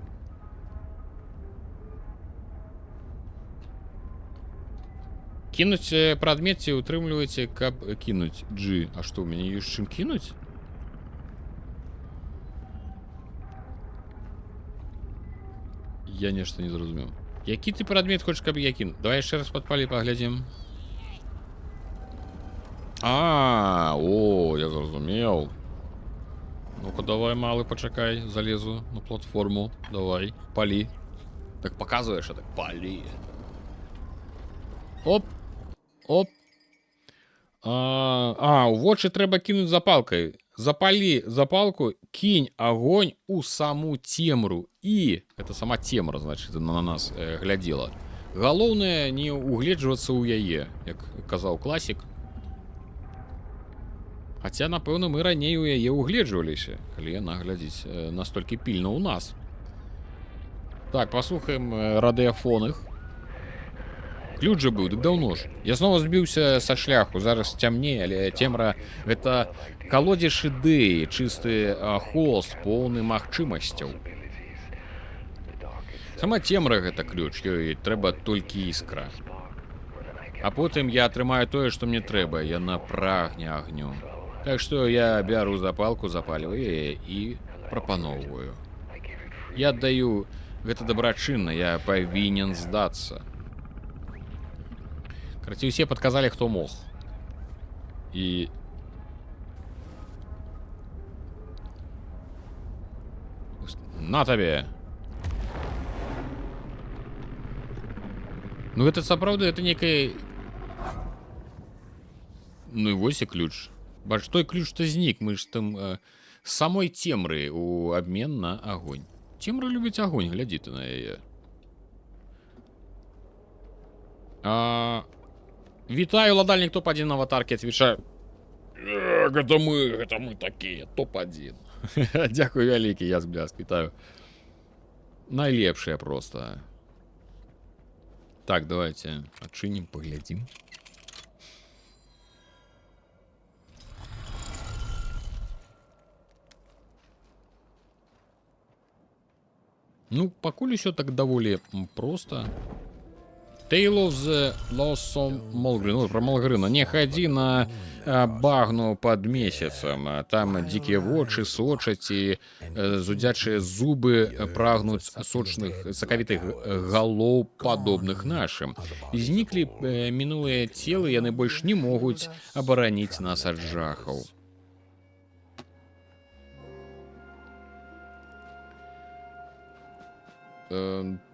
Кинуть предмет ці утрымліваеце, каб кинуть G. А что, у меня ёсць чым кинуть? Я нешта не зразумеў. Які ты предмет хочаш, каб я кінуў? Давай яшчэ раз падпалі паглядзім. О, я зразумеў. Ну-ка, давай, малы, пачакай, залезу на платформу. Давай, палі. Так показваеш, а так палі. Оп. Оп. У вочы трэба кінуць запалкай. Запали запалку, кинь огонь у саму темру. І это сама темра, значит, на нас глядела. Галоўнае не угледжвацца ў яе, як казаў класік. Хаця, напэўна, мы раней у яе угледжваліся, калі яна глядзіць настолькі пільна ў нас. Так, паслухаем радыёфон іх. Ключ же быў, дык даўно ж. Я снова збіўся са шляху, зараз цямнее, але цемра гэта калодзеж ідэі, чысты холст, поўны магчымасцяў. Сама цемра гэта ключ, ёй трэба толькі іскра. А потым я атрымаю тое, што мне трэба, яна прагне агню. Так што я бяру запалку, запальваю яе і прапаноўваю. Я аддаю гэта дабрачынна, я павінен здацца. Карацей, усе падказалі, хто мог. І... На табе! Ну, гэта сапраўды, гэта некая... Ну і вось і ключ. Бач, той ключ, што знік, мы ж там самой цемры у абмен на агонь. Цемра любіць агонь, глядзі ты на яе. Вітаю, ладальнік топ-1 аватаркі, отвечаю. Гэта мы такія, топ-1. Дякую вялікі, язг-бляск, вітаю. Найлепшыя просто. Так, давайте адчынім, паглядзім. Ну, пакуль усё так даволі проста. Tale of the Lost Malgrin. Ну, про Малгрина. Не ходи на багну под месяцем. Там дикие вочы сочаць і зудзячыя зубы прагнуць сочных сакавітых галоў падобных нашым. Зніклі мінулыя целы, яны больш не могуць абараніць нас ад жахаў.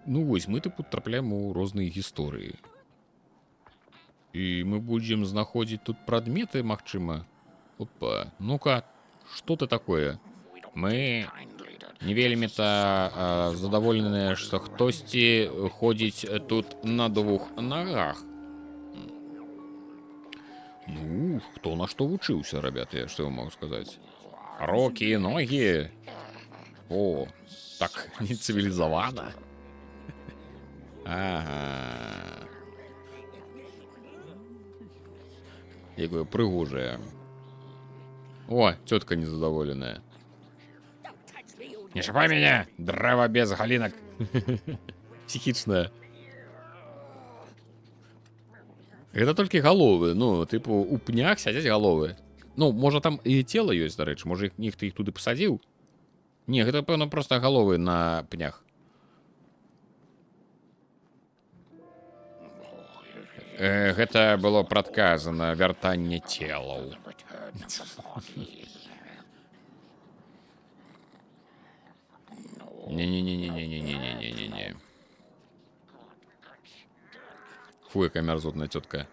Ну вось, мы тыпу трапляем у розныя гісторыі. І мы будзем знаходзіць тут прадметы, магчыма. Опа, ну-ка, што ты такое? Мы не вельмі-то задаволеныя, што хтосьці ходзіць тут на двух нагах. Ну, хто на што вучыўся, ребята, што я могу сказаць? Рукі і ногі. О, так не цивилизовано. Ага. Якое прыгожае. О, тетка незадоволенная. Не шапай меня, древо без галинок. Психичная. Это только головы. Ну, типу, у пнях сядзяць головы. Ну, можа там і тело ёсць, дарэчы. Можа, нехта іх туды пасадзіў. Не, гэта, пэўна, просто головы на пнях. Гэта было прадказана вяртанне целаў. Не-не-не-не-не-не-не-не-не-не. Фу, якая мярзотная тётка.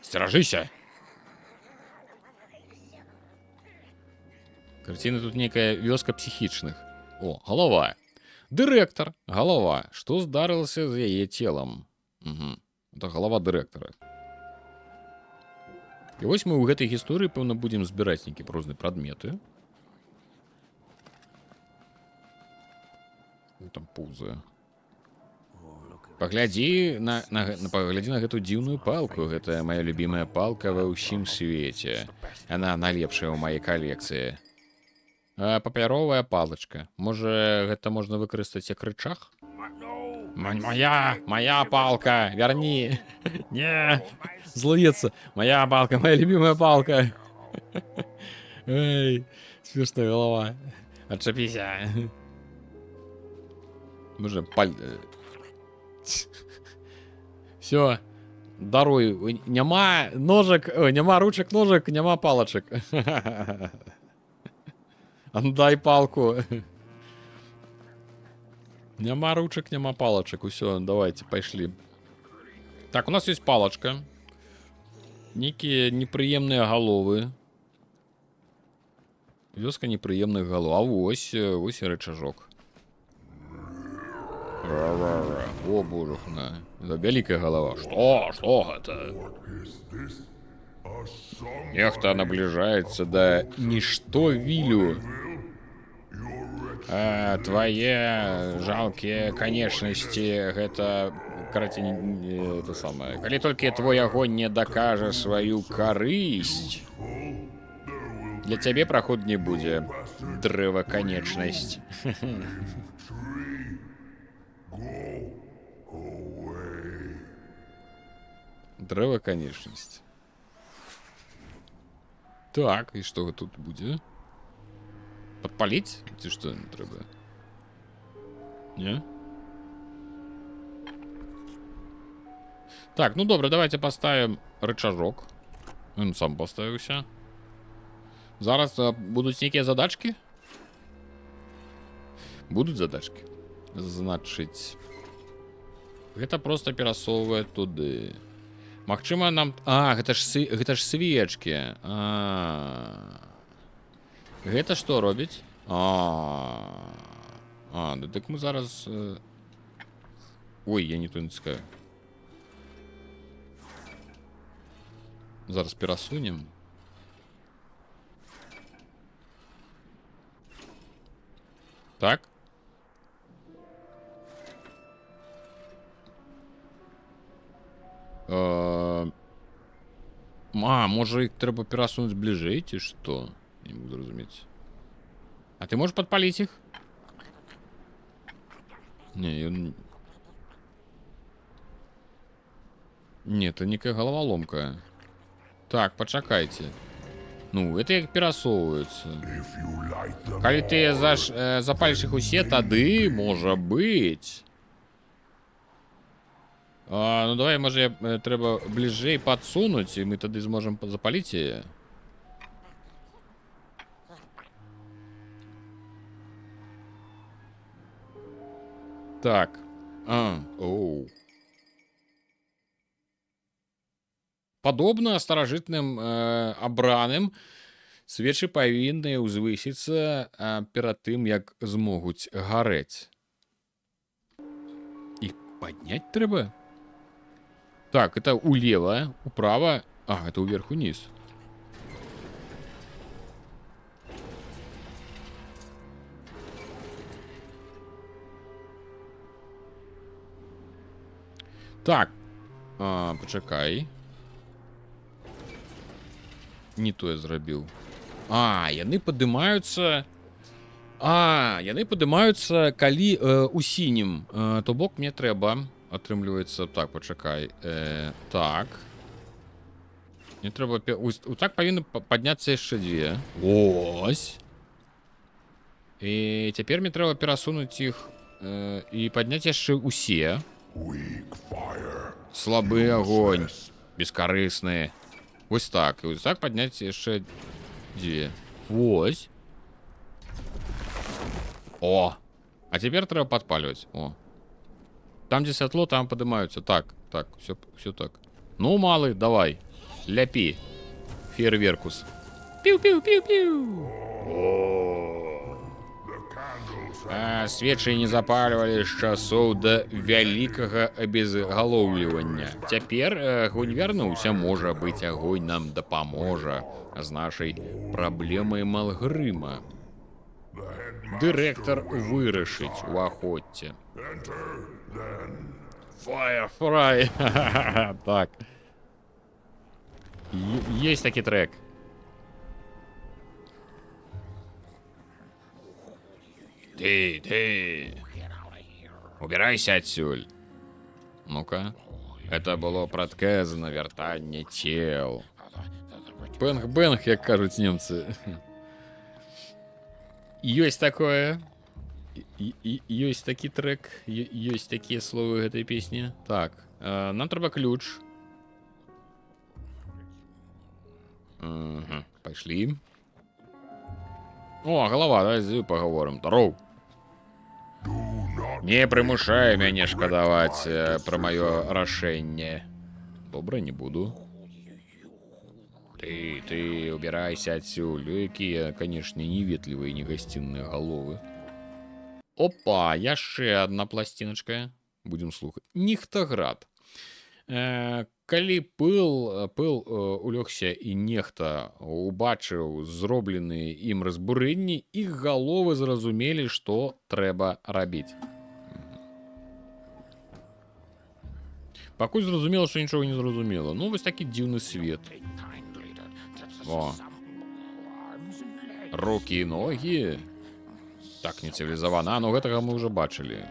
Сцеражыся! Картина тут некая вёска психічных. О, голова. Дырэктар, голова. Што здарылася з яе целам? Угу. Это голова дырэктара. І вось мы ў гэтай гісторыі, пэўна, будзем збіраць нейкія розныя прадметы. Там пузы. Паглядзі на гэту дзіўную палку. Гэта моя любимая палка ва ўсім свеце. Яна найлепшая ў маёй калекцыі. Папяровая палачка. Можа, гэта можна выкарыстаць як рычаг? Моя палка, верни. Не, злуецца. Моя палка, моя любимая палка. Эй, смешная голова. Отшапися. Може, Все, даруй. Няма ножек, няма ручек, ножек, няма палочек. Дай палку. Няма ручек, няма палочек. Усё, давайте, пошли. Так, у нас есть палочка. Некие неприемные головы. Вёска непрыемных галоў. А вось і рычажок. О, божухна. Вялікая галава. Што гэта? Нехта набліжаецца да нішто вілю. Твае жалкія канечнасці гэта карацей это самае. Калі толькі твой агонь не дакажа сваю карысць, для цябе праход не будзе. Дрэва канечнасць. Дрэва канечнасць. Так, і што тут будзе? Подпалить? Ці што не трэба? Не? Так, ну добра, давайте поставим рычажок. Ён сам поставіўся. Зараз будуць нейкія задачки? Будуць задачки. Значыць, гэта просто перасоўвае туды. Магчыма, нам... гэта ж свечкі. Гэта што робіць? Да так мы зараз... Ой, я не то натискаю. Зараз перасунем. Так. Можа іх трэба перасунуць бліжэй, ці што? Не могу зразумець. А ты можешь подпалить их? Не, он... Нет, это некая головоломка. Так, почакайте. Ну, это як перасоўваюцца. Калі ты запаліш іх усе, тады, можа быць. Ну, давай, можа, трэба бліжэй падсунуць, і мы тады зможам запаліць яе. Так. Падобна старажытным абраным, свечы павінны ўзвысіцца перад тым, як змогуць гарэць. Іх падняць трэба? Так, это улева, управа. Это уверх униз. Так. Почакай. Не то я зрабіў. Яны падымаюцца. Яны падымаюцца, калі у сінім. То бок мне трэба. Атрымліваецца, так, пачакай. Так. Мне трэба... Так павінны падняцца яшчэ дзве. Ось. І цяпер мне трэба перасунуць іх і падняць яшчэ усе. Слабы агонь. Бескарысны. Вось так. І вось так падняць яшчэ дзве. Вось. О! А цяпер трэба падпальваць. О. Там, где святло, там поднимаются. Так, все так. Ну, малый, давай. Ляпи. Фейерверкус. Пиу-пиу-пиу-пиу. Свечы не запаливали з часоў да вялікага абезгалоўлівання. Цяпер агонь вярнуўся. Можа быць, агонь нам дапаможа з нашай праблемай Малгрыма. Дырэктар вырашыць у ахоце. Firefly. Так. Есть таки трек. Ты. Убирайся отсюль. Ну-ка. Это было прадказана вяртанне цел. Бэнг-бэнг, як кажуць немцы. Ёсць такое. Ёсць такі трек, ёсць такія словы гэтай песні. Так, нам трэба ключ. Пайшлі. О, голова, давай з ёй паговорым. Дароў. Не прымушай мяне шкадаваць пра маё рашэнне. Добра, не буду. Ты убирайся отсюда. Какие, конечно, неветливые, негостинные головы. Опа, яшчэ одна пластиночка. Будем слухать. Нихтаград. Калі пыл улёгся і нехта убачыў зробленыя ім разбурэнні, іх галовы зразумелі, што трэба рабіць. Пакуль зразумела, што нічога не зразумела. Ну, вось такі дзіўны свет. О. Рукі і ногі. Так не цивілізавана. А, ну гэтага мы ўжо бачылі.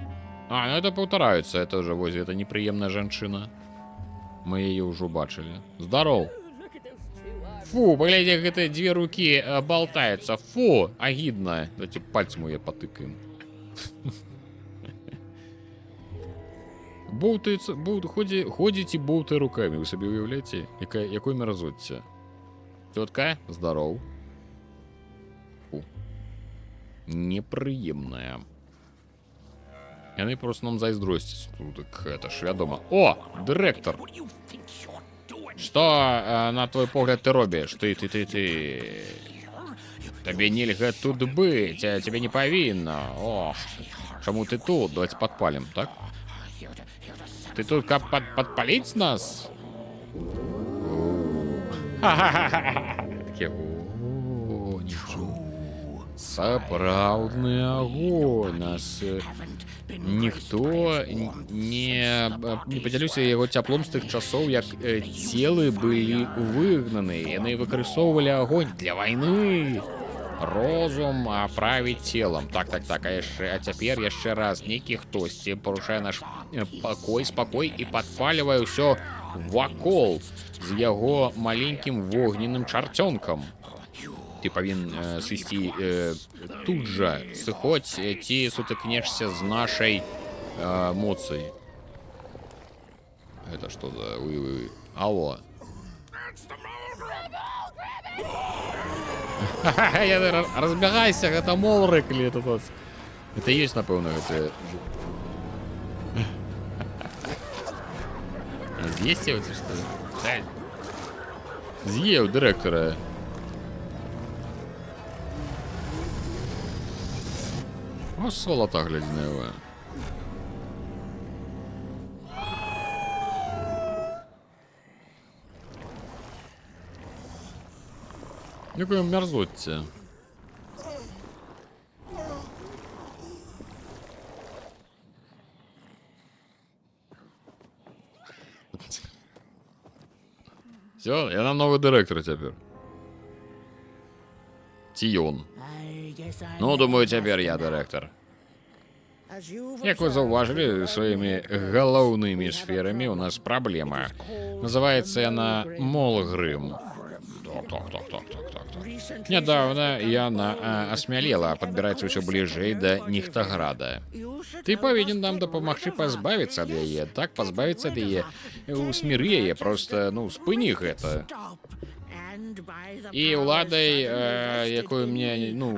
А, ну это паўтараюцца. Это уже, вось, это непрыемная жанчына. Мы ее уже бачили. Здоров. Фу, поглядите, как это две руки болтаются. Фу, агидно. Давайте пальцем ее потыкаем. Ходите болты руками. Вы себе уявляете, какой мерзотце. Тетка, здоров. Фу. Неприемная. Яны просто нам зайздросцяць. Ну, так это ж вядома. О, дырэктар. Што, на твой погляд, ты робіш? Ты. Табе нельга тут быць, а тебе не павінна. О, чаму ты тут? Давайте падпалім, так? Ты тут каб падпаліць нас? Такі, о, нічого. Сапраўдны агонь. Нас ніхто не падзяліўся яго цяплом з тых часоў, як целы былі выгнаны. Яны выкарыстоўвалі агонь для вайны. Розум правіць целам. Так. А цяпер яшчэ раз нейкі хтосьці парушае наш спакой і падпалівае ўсё вакол з яго маленькім вогненным чарцёнкам. Ты павінен сысці тут жа, сыходзь, ці сутыкнешся з нашай моцай. Это што за... Алло. Разбягайся, гэта молрык или это тот? Это ёсць, напэўна, гэта... З'есці ці што? З'еў дырэктара. О, солота глядзіневая. Якое мерзотце. Все, я нам новый дырэктар цяпер. Ці ён. Ну, думаю, цяпер я дырэктар. Як вы заўважылі, сваімі галоўнымі сферамі у нас праблема. Называецца яна Молгрым. Так. Нядаўна яна асмялела, падбіраецца ўсё бліжэй да Нихтаграда. Ты павінен нам дапамагчы пазбавіцца ад яе. Так, пазбавіцца ад яе. Усміры яе, просто, ну, спыні гэта. І ўладай, якую мне, ну,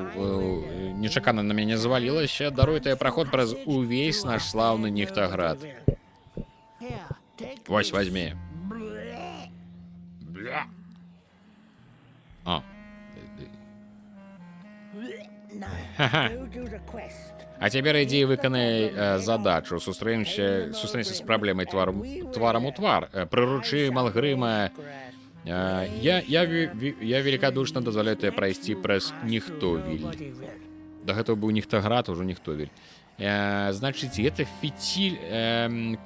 нечакана на мяне завалілася, даруй-то праход праз увесь наш слаўны Нихтаград. Вось, возьми. Бля. А. А цяпер ідзі выканай задачу. Сустрэнься з праблемай тварам у твар. Прыручы Молгрыма. Я великодушно дазваляю тебе пройти праз Нихтовиль. До гэтага быў Нихтаград, ужо Нихтовиль. Значит, это фитиль,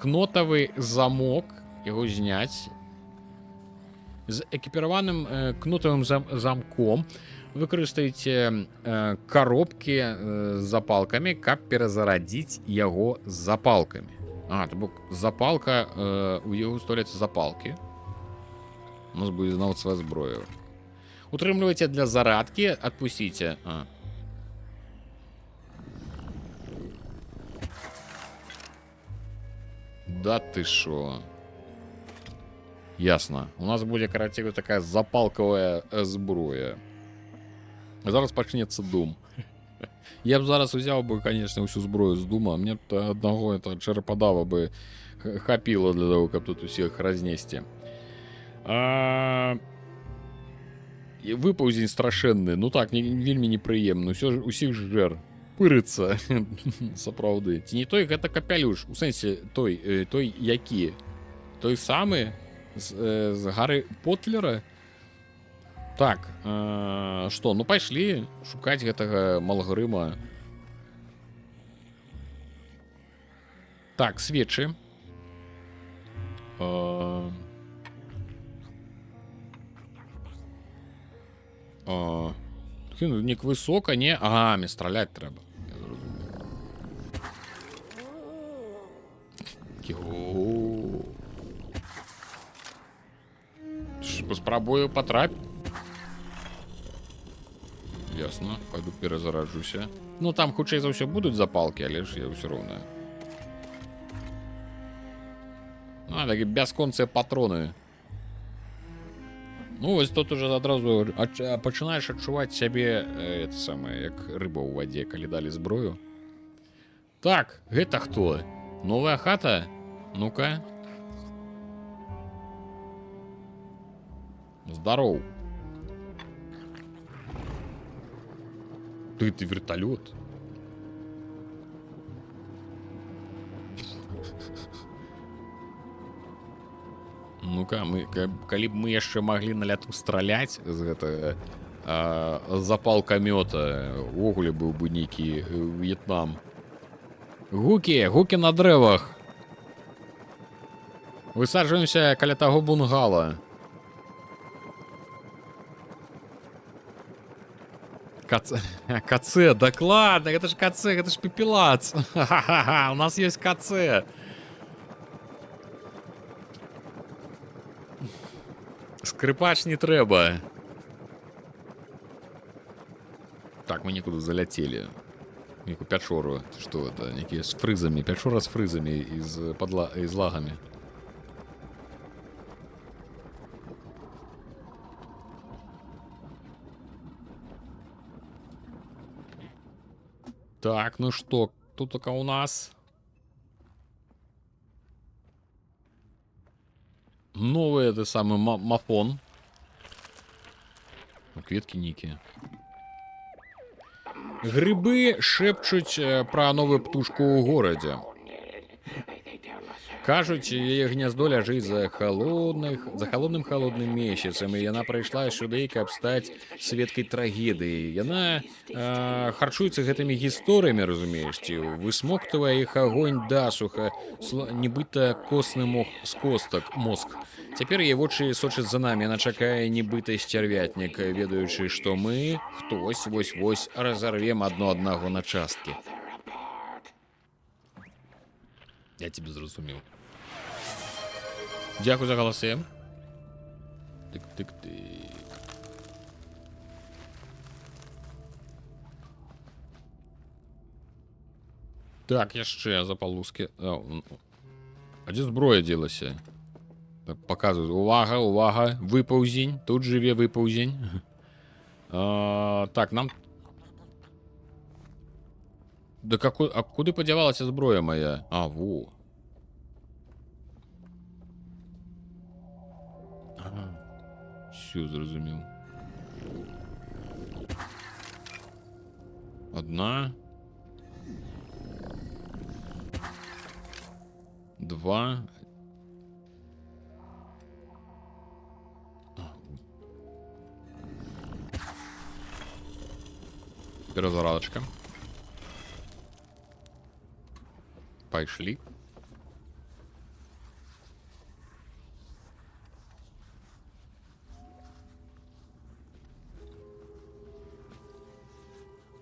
кнотовый замок, его снять. З экіпіраваным кнутовым замком выкарыстаеце коробкі з запалкамі, каб перазарадзіць яго з запалкамі. А, то бок запалка, у яго століцца запалкі. У нас будет нават свая зброя. Утрымлівайце для зарадкі, адпусціце. Да ты шо? Ясно. У нас будет, короче, такая запалковая зброя. Зараз пачнецца дум. Я б зараз узял бы, конечно, всю зброю з дума. Мне б одного этого череподава бы хапило для того, как тут усіх разнести. выпаўзень страшэнны. Ну так, вельмі непрыемна. Усё ж усіх жэр. Пырыцца. Сапраўды. Ці не той гэта капялюш. У сэнсе той які. Той самы з Гары Потлера. Так, што, ну пайшлі шукаць гэтага Малгрыма. Так, свечы. Нік высока, не? Ага, мне страляць трэба. Паспрабую патрапіць. Ясно, пойду перазараджуся. Ну там хутчэй за ўсё будуць запалкі, але ж я ўсё роўна. Ну, такі бясконцыя патроны. Ну, вось тут уже адразу пачынаеш адчуваць сябе это самае, як рыба ў вадзе, калі далі зброю. Так, гэта хто? Новая хата? Ну-ка. Здароў. Ты вертолет. Ну-ка, калі б мы яшчэ маглі на ляту страляць з гэтага запалкамёта, увогуле быў бы нейкі В'етнам. Гукі на дрэвах. Высаджваемся каля таго бунгала. КЦ, дакладна, гэта ж КЦ, гэта ж пепелац. Ха-ха-ха, у нас ёсць КЦ. Скрипач не трэба. Так, мы некуда заляцелі. Некую пячору. Што это? Некія з фрызамі. Пячора з фрызамі і з лагамі. Так, ну что, тут только у нас новый, это самый мафон. Кветки ники. Грибы шепчуць про новую птушку ў горадзе. Кажуць, яе гняздо ляжыць за халодным месяцам, і яна прыйшла сюды, каб стаць сведкай трагедыі. Яна харчуецца гэтымі гісторыямі, разумееш, ці высмоктывае іх агонь дасуха, нібыта костны з костак мозг. Цяпер яе вочы сочаць за намі, яна чакае нібыта сцярвятнік, ведаючы, што мы, хтось, вось-вось, разарвем аднаго на часткі. Я тебе зразумеў. Дякую за галасы. Тык-тык-тык. Так, яшчэ запалускі. А дзе зброя дзелася? Так, показываю. Увага, увага. Выпаўзень. Тут жыве выпаўзень. Так, нам... Да какой... А куды падзявалася зброя моя? А, во. Всё, зразумеў. Одна. Два. Перезарадочка. Пайшлі.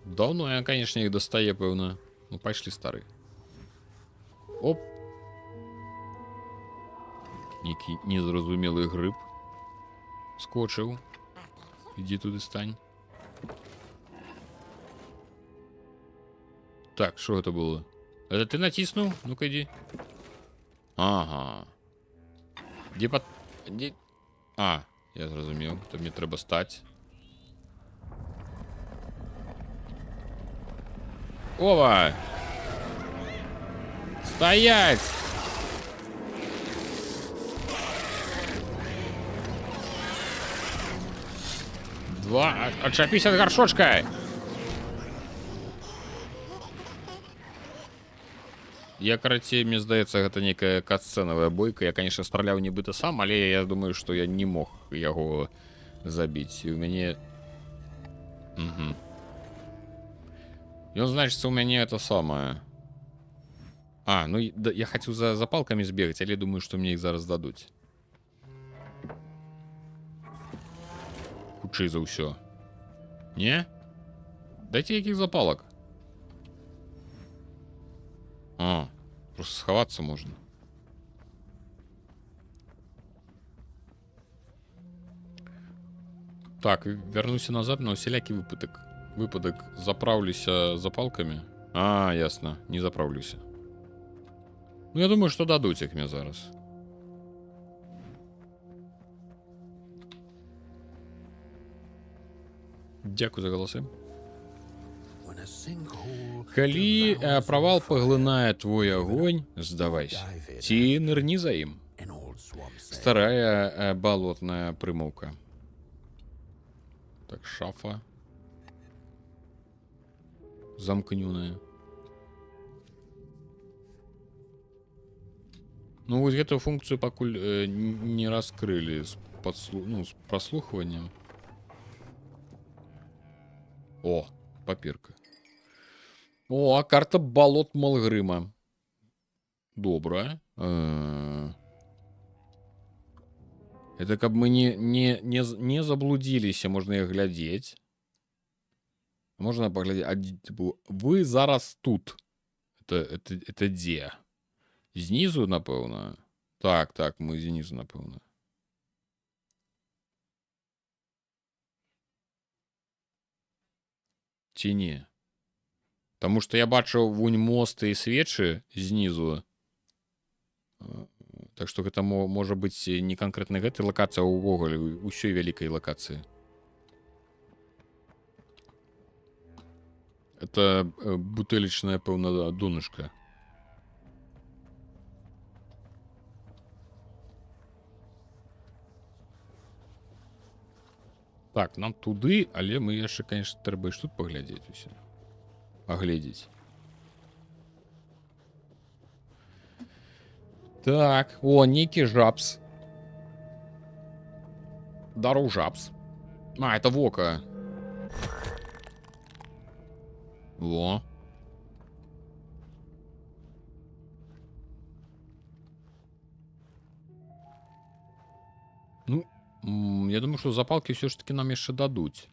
Давно я, конечно, их достае, пэўна. Ну, пайшлі, стары. Оп. Некі незразумелы грыб. Скочыў. Иди туды стань. Так, что это было? Это ты натиснул? Ну-ка иди. Ага. Где под... Где... А, я зразумеў. То мне трэба стать. Ова! Стоять! Два. Отчапись от горшочка. Я, карацей, мне здаецца, гэта некая катсцэнавая бойка. Я, конечно, страляў нібыта сам, але я думаю, што я не мог яго забіць. І ў мяне... Угу. Ён, значыцца, у мяне это самае. А, ну, я хацеў за запалкамі збегаць, але думаю, што мне іх зараз дадуць. Хутчэй за ўсё. Не? Дайце якіх запалак. А, просто сховаться можно. Так, вернуся назад на усялякі выпадак. Заправлюся запалками. А, ясно, не заправлюся. Ну, я думаю, что дадуць их мне зараз. Дякую за галасы. Калі правал паглынае твой огонь, здавайся. Ці нырні за ім. Старая балотная прымаўка. Так, шафа. Замкнёная. Ну, вот эту функцию пакуль не раскрыли с прослухиванием. О, папирка. О, а карта болот Малгрыма. Добрая. Это как мы не заблудились, можно их глядеть. Можно поглядеть. А, типа, вы зараз тут. Это где? Знизу, напевно. Так, мы знизу, напевно. Ці не? Тому що я бачу вунь мосты і свечы знизу. Так что гэта можа быць не канкрэтна гэтай лакацыі, а ўвогуле ўсёй вялікай лакацыі. Это бутылечная, пэўна, донышка. Так, нам туды, але мы яшчэ, конечно, трэба і тут паглядзець усе. Агледзець. Так, о, нейкі жабс. Дару жабс. А, это вока. Во. Ну, я думаю, что запалки все ж таки нам еще дадут.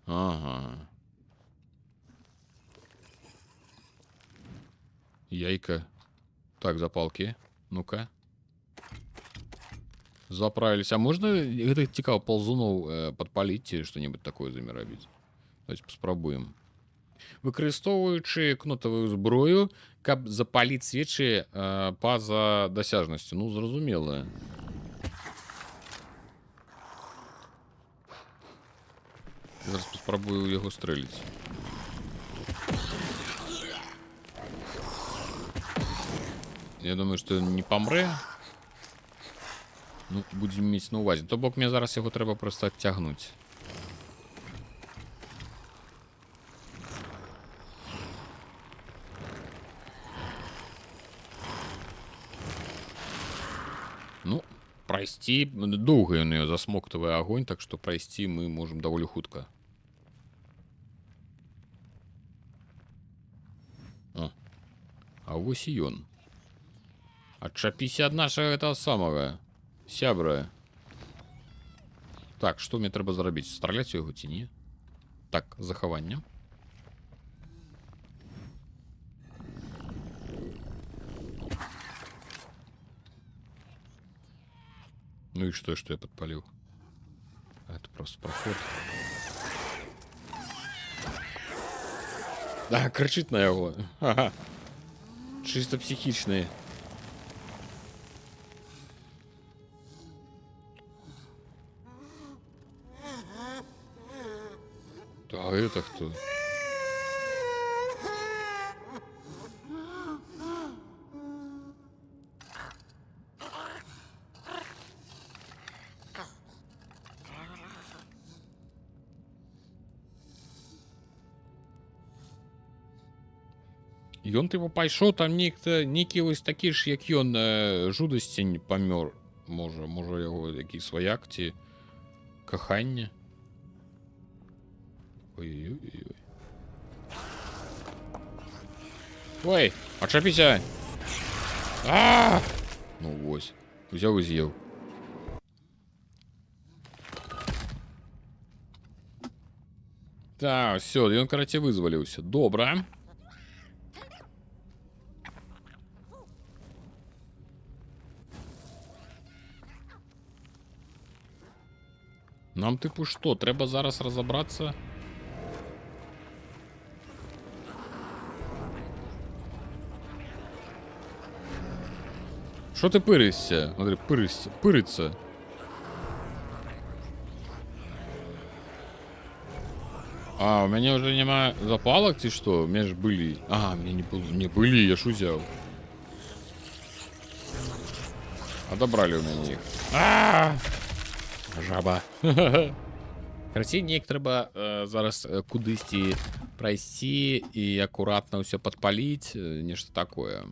Ага. Яйка. Так, запалки. Ну-ка. Заправились. А можно это цікаво ползунов подпалить что-нибудь такое з імі робіць? Давайте паспрабуем. Выкарыстоўваючы кнотавую зброю, каб запаліць свечы па-за дасяжнасцю. Ну, зразумела. Зараз паспрабую яго стрэліць. Я думаю, што не памрэ. Ну, будзем мець на увазе. То бок мне зараз яго трэба проста адцягнуць. Ну, прайсці... Доўга ён её засмоктавае агонь, так што прайсці мы можам даволі хутка. О, а вось і ён. Адчапіся ад нашага гэтага самага. Сябра. Так, што мне трэба зрабіць? Страляць у яго ці не? Так, захаванне. Ну і што я падпаліў? Это просто проход. Да, крычыць на яго. Ага. Чисто психічны. А это кто? Ён тыпу пайшоў там нейкі вось такі ж як ён жудасцень памёр. Можа яго які сваяк ці каханне. Ой-ой-ой. Ой, адчапіся. Ну вось, узяў і з'еў. Так, все, ён карацей вызваліўся. Добра. Нам тыпу што, трэба зараз разабрацца? Што ты пырышся? Смотри, пырыцца. А, у мяне ўжо няма запалак ці што? У мяне ж былі. А, мне не было. Не былі, я ж узяў. Адабралі ў мяне іх. Жаба. Карацей, неяк трэба зараз кудысьці прайсці і акуратна ўсё падпаліць, нешта такое.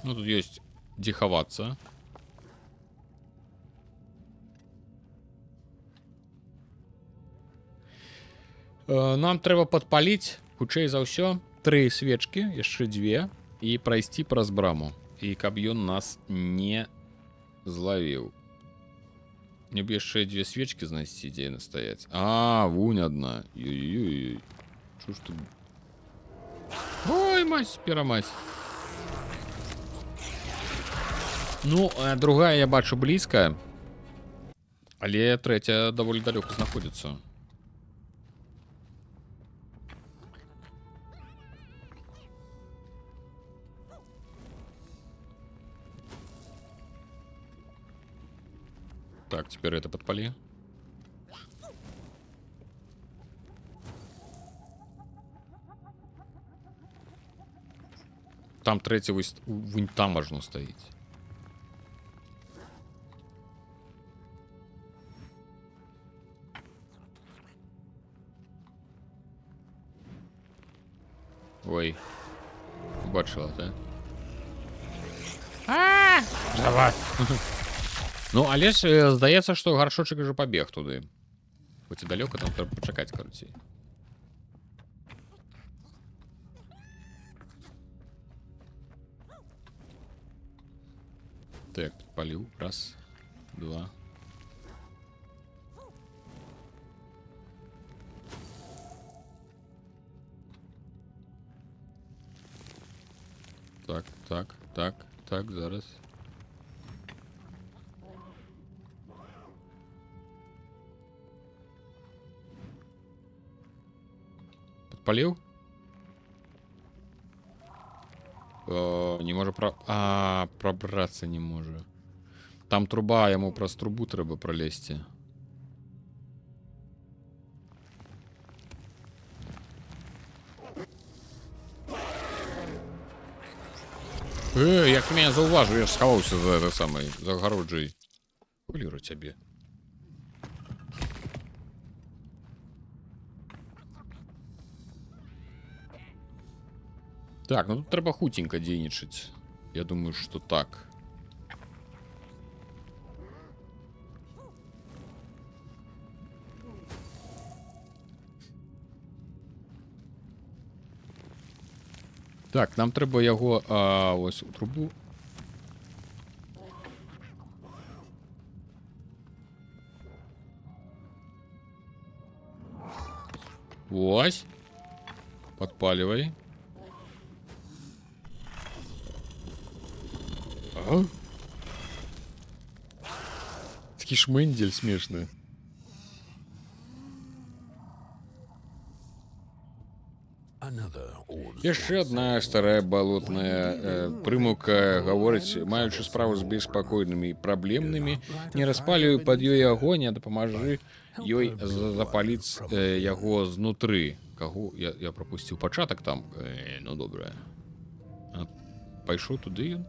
Ну, тут ёсць дзе хавацца. Нам трэба падпаліць, хутчэй за ўсё, 3 свечкі, яшчэ 2, і прайсці праз браму. І каб ён нас не злавіў. Мне б яшчэ 2 свечкі знайсці, дзе яны стаяць. А, вунь адна. Ой-ой-ой. Чё ж ты... Ой, мась, перамась. Ну, другая я бачу блізка. Але трэця даволі далёка знаходзіцца. Так, теперь это подпали. Там третий вынь там можно стоять. Ой. Бачила, да? Давай. Ну, але ж здаецца, што гаршочак уже пабег туды. Хоць і далёка, там трэба пачакаць, карацей. Так, подпалил. Раз, два. Так, зараз. Подпалил? Не можа пробраться не можа. Там труба, яму праз трубу трэба пролезці. Як меня заўважыў, я ж схаваўся за этой самой, за агароджай. Куліра цябе. Так, ну тут трэба хутенька дзейнічаць. Я думаю, что так. Так, нам трэба яго ось у трубу. Ось. Подпаливай. Такий шмендель смешный. Яшчэ одна старая балотная прымаўка гаворыць, маючы справу з беспакойнымі і праблемнымі, не распалюй пад ёй агонь, а дапамажы ёй запаліць яго знутры. Каго? Я прапусціў пачатак там. Ну, добра. Пайшоў туды ён?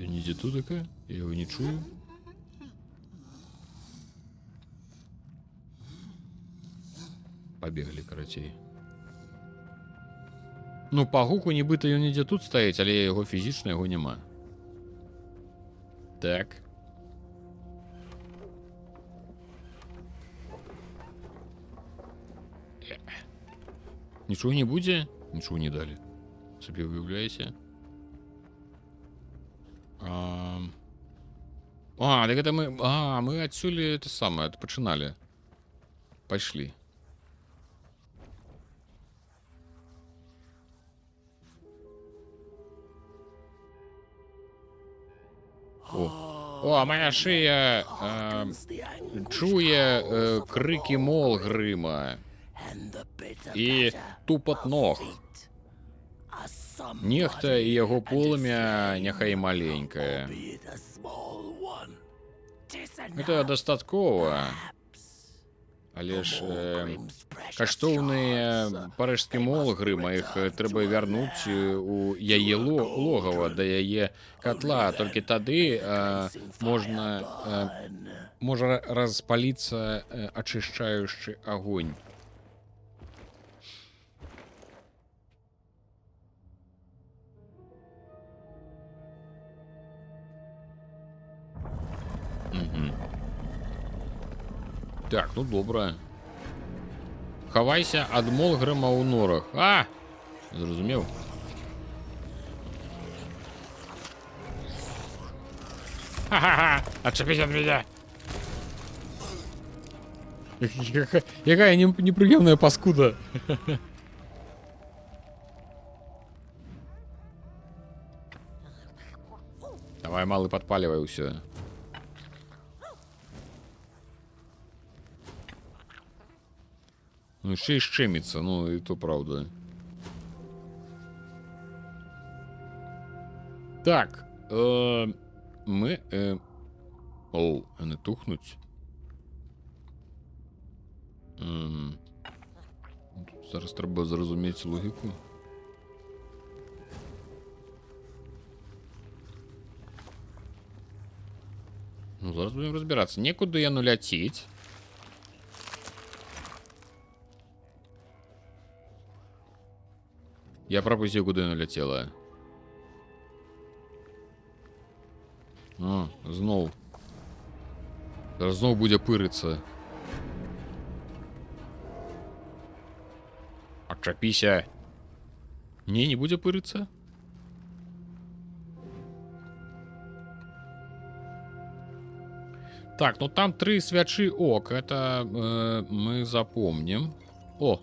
Ён ідзе тутака? Я яго не чую. Пабеглі, карацей. Ну, па гуку нібыта ён ідзе тут стаіць, але яго фізічна яго няма. Так. Нічого не будзе? Нічого не далі. Собі уявляеце? Так это мы... мы адсюль это самое, пачыналі. Пайшлі. О, моя шия чуе крики Молгрима и тупот ног. Нехта и яго полымя няхай маленькае. Это дастаткова. Але ж каштоўныя парэжскі Молгрыма, іх трэба вярнуць у яе логава, да яе катла. Толькі тады можа распаліцца ачышчаючы агонь. Так, ну добра. Хавайся ад Молгрыма ў норах. Зразумеў. Ха-ха-ха! Отчепись от меня! Якая неприемная паскуда. Давай, малый, подпаливай все. Ну, еще и щемится, ну, и то правда. Так, мы... Оу, они тухнуть. Зараз треба зрозуміти логіку. Ну, зараз будем разбираться. Некуда яно лететь. Я пропустил, куда яно летело. Знов. Зараз знов буде пыриться. Отчепися. Не буде пыриться. Так, ну там 3 свячи ок. Это мы запомним. О!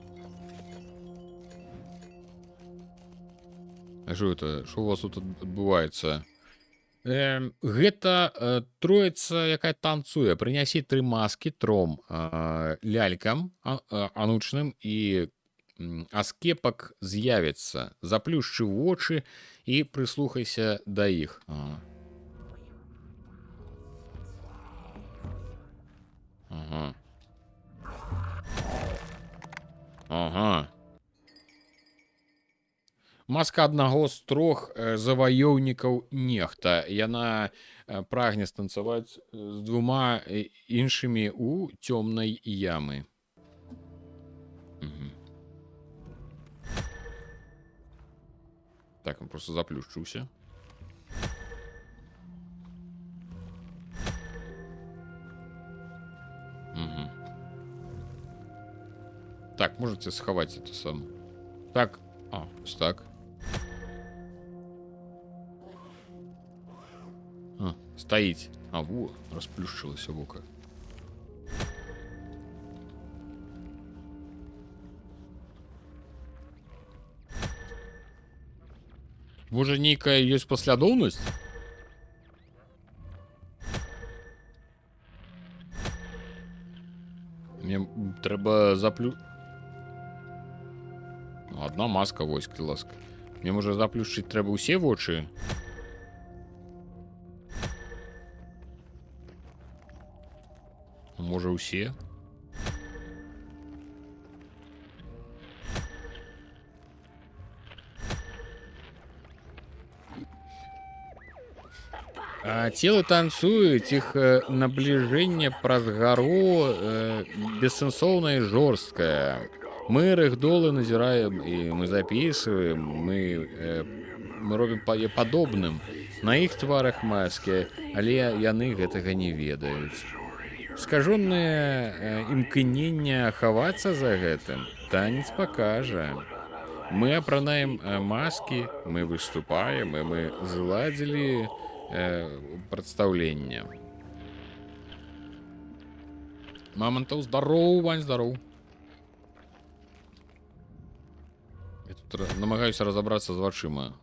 А что это? Что у вас тут отбывается? Гэта троица, якая танцуе. Прынясі 3 маски 3 лялькам анучным і аскепак з'явіцца. Заплюшчы вочы і прыслухайся да іх. Ага. Маска аднаго з 3 заваёўнікаў нехта. Яна прагне станцаваць з 2 іншымі ў цёмнай ямы. Так, он просто заплюшчыўся. Так, можете схаваць это сам. Так, так. Стоїть. Во, розплющилося вока. Може, нейкая ёсць паслядоўнасць? Мне трэба Одна маска, вось, ласка. Мне, можа, заплюшчыць трэба ўсе вочы? Можа, усе? Целы танцуюць, іх набліжэнне праз гару бессэнсоўнае і жорсткае. Мы рэгдолы назіраем і мы записываем, мы робім падобным. На іх тварах маскі, але яны гэтага не ведаюць. Скажонае імкнення хавацца за гэтым танец пакажа. Мы апранаем маскі, мы выступаем, і мы зладзілі прадстаўленне. Мамантаў, здароў, Вань, здароў. Я тут намагаюся разабрацца з вачыма.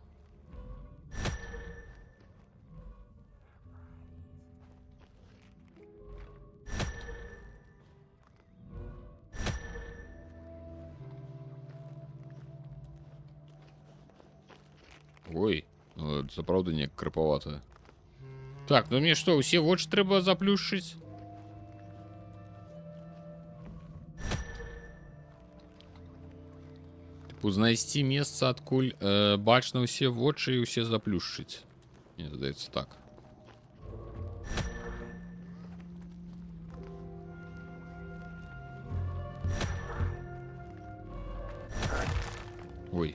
Ой, ну, сапраўды неяк крыпавата. Так, ну мне што, усе вочы трэба заплюшчыць? Тыпу, знайсці месца, адкуль бачна ўсе вочы і ўсе заплюшчыць. Мне здаецца так. Ой.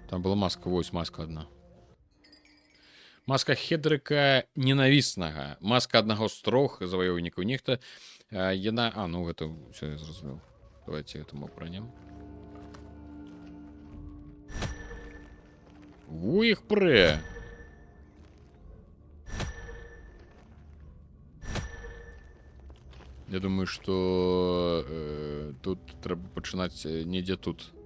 Там была маска, вось маска одна. Маска Хедрыка ненавіснага. Маска аднаго з трох заваёўнікаў. Нехта яна... А, ну гэта ўсё я зразумеў. Давайте гэта мы пранем. У іх прэ! Я думаю, што тут трэба пачынаць недзе тут.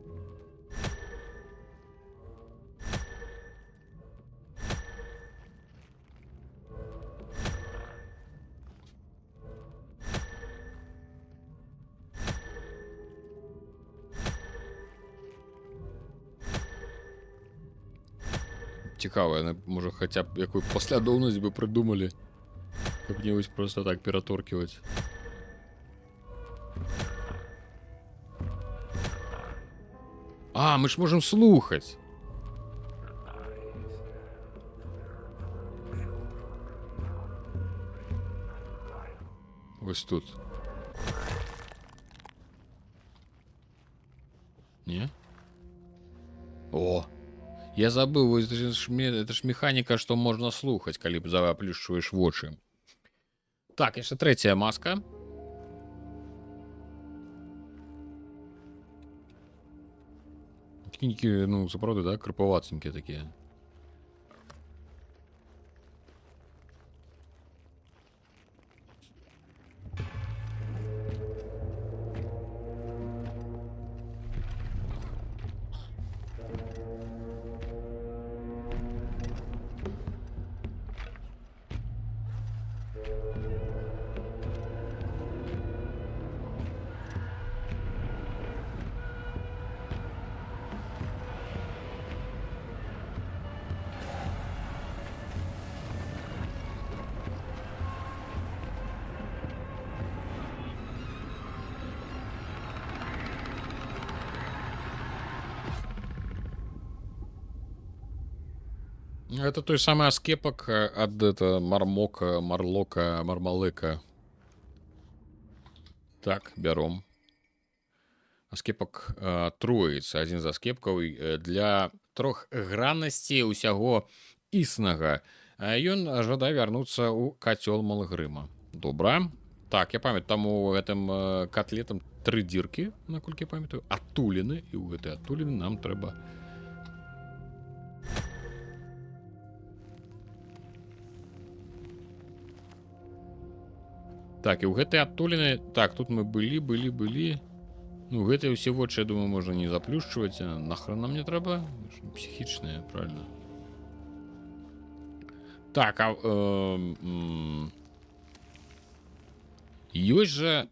Цікава, можа, хаця б якую паслядоўнасць бы прыдумалі, каб не вось просто так ператорківаць. А, мы ж можам слухаць. Вось тут. Не? О! Я забыл, вось это ж механіка, што можна слухаць, калі б заплюшчваеш вочы. Так, яшчэ трэцяя маска. Кнікі, ну, сапраўды, да, крыпаваценькія такія. Это той самый аскепак ад мармока, марлока, мармалыка. Так, бяром. Аскепак троіцца, адзін з аскепкаў для трохграннасці ўсяго існага. Ён жадае вярнуцца ў кацёл Малгрыма. Добра. Так, я памятаю, там у гэтым катле там 3 дзіркі, наколькі памятаю, адтуліны, і ў гэтай адтуліны нам трэба... Так, і ў гэтай адтуліны... Так, тут мы былі. Ну, гэтыя ўсе вочы, я думаю, можна не заплюшчваць. Нахрен нам не трэба? Псіхічныя, правильно. Так, а... ёсць жа...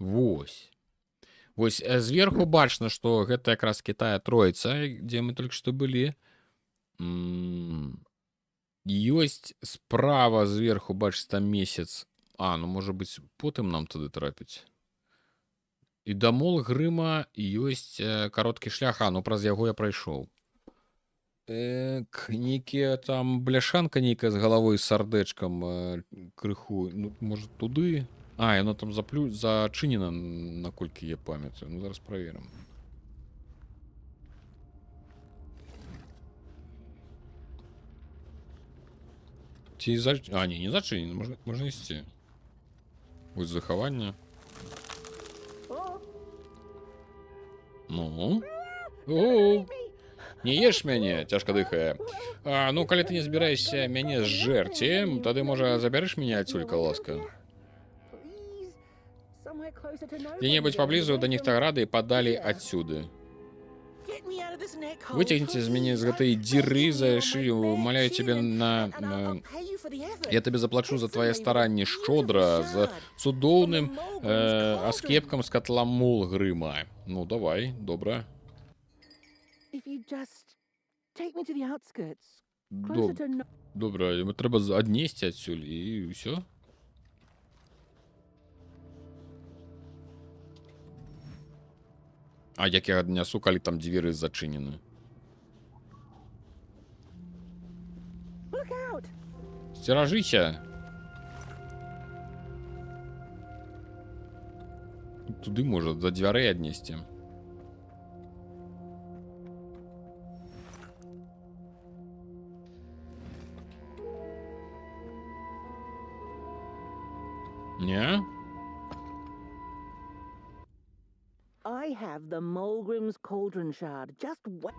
Вось. Вось, зверху бачна, што гэта якраз Кітая Троіца, дзе мы толькі што былі. Ёсць справа зверху, бачыць, там месяц. А, ну, можа быць, потым нам тады трапіць. І да Молгрыма ёсць кароткі шлях, ну праз яго я прайшоў. Нейкія там бляшанка нейкая з галавой з сардэчкам крыху, ну можа туды. Яно там зачынена, наколькі я памятаю. Ну зараз праверым. Ці не зачынена, можна ісці. Вось захавання. Ну. О, не еш мяне, цяжка дыхае. Ну, калі ты не збіраешся мяне зжэрці, тады, можа, забярыш мяне адсюль, ласка. Дзе-небудзь паблізу да Нехтаграда і падалі адсюды. Выцягніце з мяне з гэтай дзіры за шыю, умаляю цябе Я табе заплачу за твае старанні шчодра, з цудоўным аскепкам з катла Молгрыма. Ну, давай, добра. Добра, трэба аднесці адсюль і ўсё. Як я аднясу, калі там дзверы зачынены? Сцеражыся! Туды, можа, за дзвярэй аднесці. Не? I have the Mulgrim's Cauldron Shard. Just wait.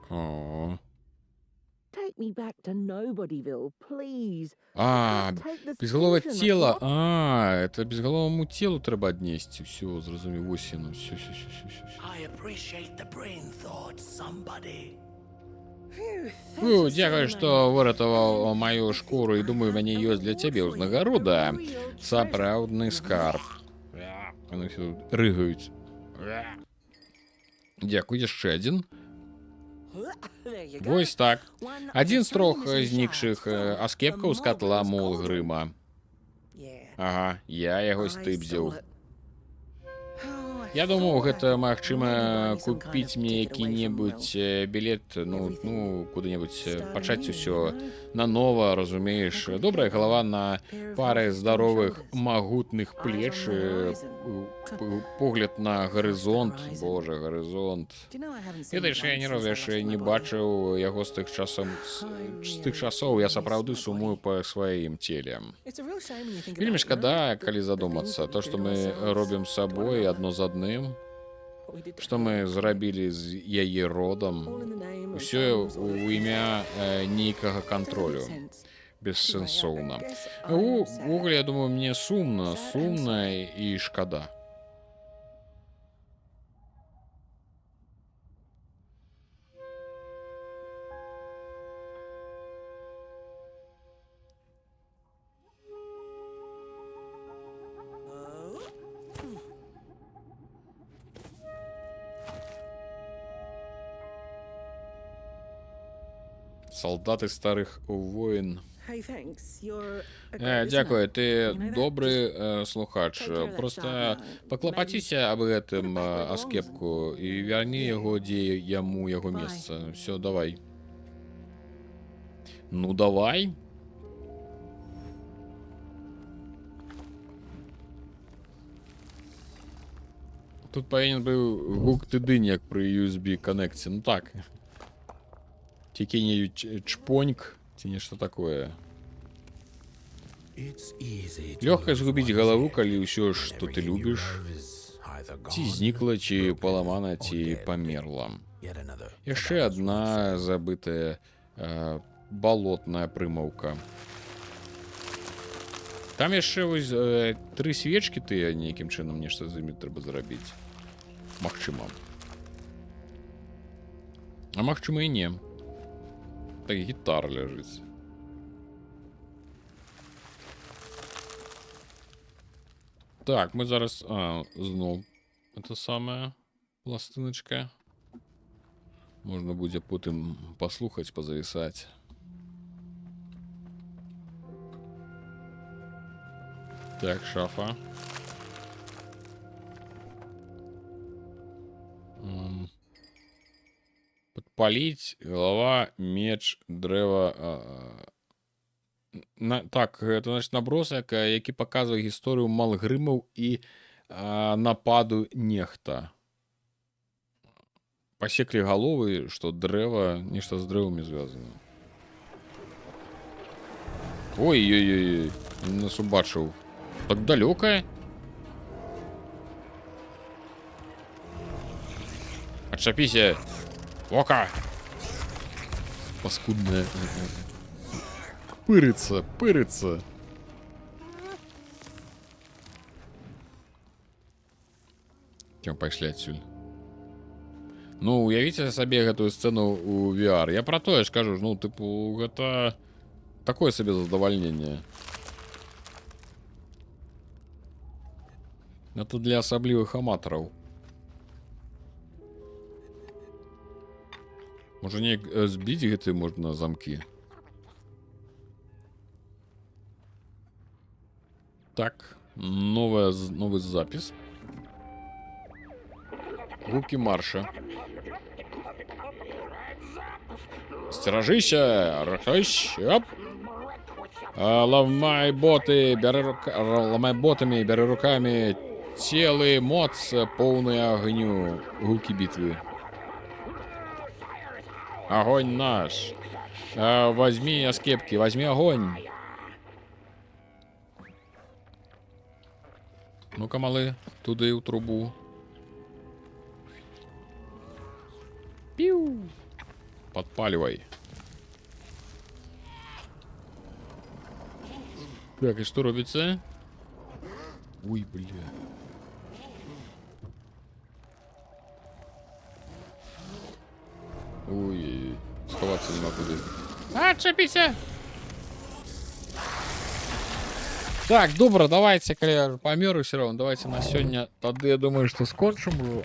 О. Take me back to Nobodyville, please. Безголове тіло. Это безголовому тілу треба аднесці. Все, зрозумів, ось яно. Все. I appreciate the brain thought, somebody. Дякую, што выратаваў маю шкуру і думаю, мяне ёсць для цябе ўзнагарода. Сапраўдны скарб. Яны ўсё рыгаюць. Дзякуй, яшчэ адзін. Вось так. Адзін з трох знікшых аскепкаў з катла Молгрыма. Ага, я яго стыбзіў. Я думаў, гэта магчыма купіць мне які-небудзь білет, ну, куды-небудзь пачаць усё нанова, разумееш. Добрая галава на пары здаровых магутных плеч, погляд на гарызонт, божа, гарызонт. Ведаеш, я ні разу яшчэ не бачыў яго з тых часоў, я сапраўды сумую па сваім целе. Вельмі шкада, калі задумацца, то, што мы робім з сабой адно з адным, што мы зрабілі з яе родам, усё ў імя нейкага кантролю. Бессэнсоўна. Увогуле, я думаю, мне сумна і шкада. Салдаты старых воін. Дзякую, ты добры слухач. Проста паклапаціся аб гэтым аскепку і вярні яго, дзе яму яго месца. Всё, давай. Ну, давай. Тут павінен быў гук тыдынь, як пры USB-канекце. Ну так. Ці кінь-небудзь чпоньк, ці нешта такое. Лёгка згубіць галаву, калі ўсё, што ты любіш, ці знікла, ці паламана, ці памерла. Яшчэ адна забытая балотная прымаўка. Там яшчэ вось 3 свечкі тыя нейкім чынам нешта з імі трэба зрабіць. Магчыма. А магчыма і не. Так гітара ляжыць. Так, мы зараз... зноў это самая пластыначка. Можна будзе потым паслухаць, пазавісаць. Так, шафа. паліць, голова, меч, дрэва. Так, гэта значит наброс, які паказвае гісторыю малгрымаў і нападу нехта. Пасеклі галовы, што дрэва, нешта з дрэвамі звязана. Ой-ой-ой, нас убачыў. Так далёка. Отчапіся. Ока. Паскудная. Пырыцца. Кем пайшлі адсюль? Ну, уявіце сабе гэтую сцэну ў VR. Я пра тое ж кажу, ну, тыпу, гэта такое сабе задавальненне. Это для асаблівых аматараў. Можа неяк збіць гэты можна замкі. Так, новы запіс. Гукі марша. Сцеражыся, рахайся. Ламай боты, ламай ботамі, бяры рукамі. Целы, моц, поўныя агню. Гукі бітвы. Огонь наш. Возьми аскепки, возьми огонь. Ну-ка, малы, туды ў трубу. Пиу. Подпаливай. Так, и что робится? Ой, бля. Ой, сховаться нема куди. Отчепися! Так, добре, давайте, коли я помер все равно, давайте на сегодня. Тогда я думаю, что скончим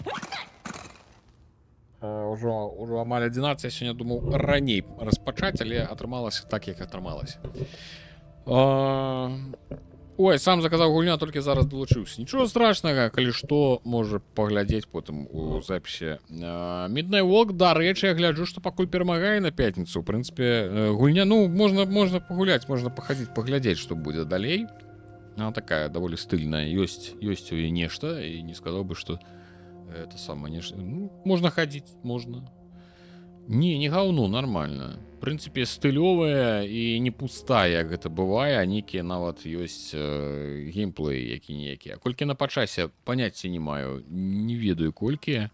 уже амаль 11, я сегодня думал раней распачать, але атрымалася так, як атрымалася. Ой, сам заказал гульня, только зараз долучился. Ничего страшного, коли что, может поглядеть потом у записи. Midnight Walk, да, речи, я гляджу, что покуль перемагае на пятницу. В принципе, гульня, ну, можно погулять, можно походить, поглядеть, что будет далей. Она такая довольно стильная, есть у нее нечто, и не сказал бы, что это самое нечто. Ну, можно ходить, можно. Не говно, нормально. В принципе, стылёвая и не пустая, как это бывает, а некие нават есть геймплей які-ніякі. А колькі на пачасе, понятия не маю, не ведаю колькі.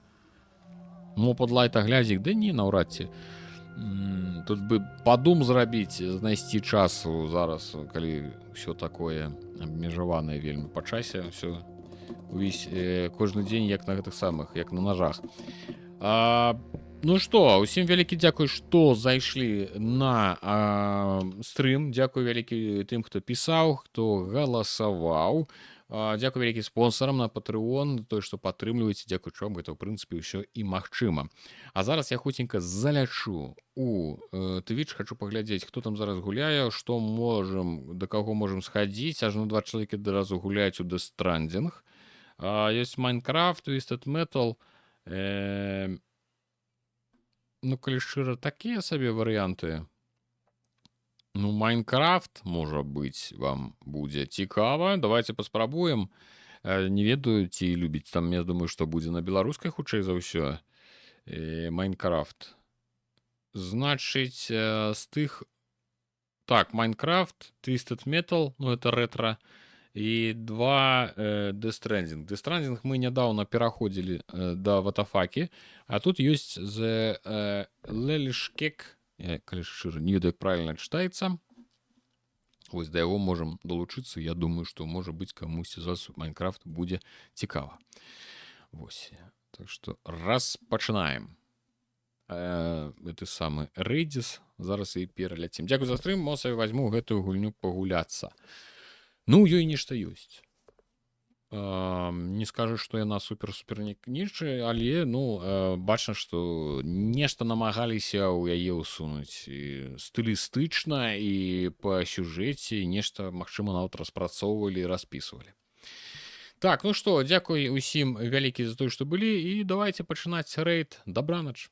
Ну, под лайта глядзік, да не, наўрад ці. Тут бы падум зрабіць, знайсці часу зараз, калі ўсё такое абмежаванае вельмі па часе, ўсё увесь кожны дзень як на гэтых самых, як на ножах. Ну што, усім вялікі дзякуй, што зайшлі на стрым. Дзякуй вялікі тым, хто пісаў, хто галасаваў. Дзякуй вялікі спонсорам на Patreon, той, што падтрымліваеце, дзякуй чым, гэта, ў прынцыпе, ўсё і магчыма. А зараз я хуценька залячу у Twitch, хачу паглядзець, хто там зараз гуляе, што можам, да каго можам схадзіць. Ажно 2 чалавекі адразу гуляюць у Death Stranding. Ёсць Minecraft, Twisted Metal. Ну, калі шчыра, такія сабе варыянты. Ну, Майнкрафт, можа быць, вам будзе цікава. Давайте паспрабуем. Не ведаю, ці любіць. Там, я думаю, што будзе на беларускай хутчэй за ўсё. Майнкрафт. Значыць, з тых... Так, Майнкрафт, Twisted Metal, ну, это ретро. І 2 Death Stranding. Death Stranding мы нядаўна пераходзілі да Ватафакі, а тут ёсць The Lelishkek, калі шчыра, не ведаю, як правільна чытаецца. Вось да яго можам далучыцца. Я думаю, што, можа быць, камусьці з вас Майнкрафт будзе цікава. Вось. Так што распачынаем. Гэты самы Рэйдзіс. Зараз і пераляцім. Дзякуй за стрым, мо сабе вазьму гэтую гульню пагуляцца. Ну, ёй нешта ёсць. Не скажу, што яна супер-супер нічы, але, ну, бачна, што нешта намагаліся ў яе ўсунуць. Стылістычна і па сюжэце, нешта, магчыма, нават распрацоўвалі і распісвалі. Так, ну што, дзякуй усім вялікі за тое, што былі, і давайте пачынаць рэйд. Добраноч.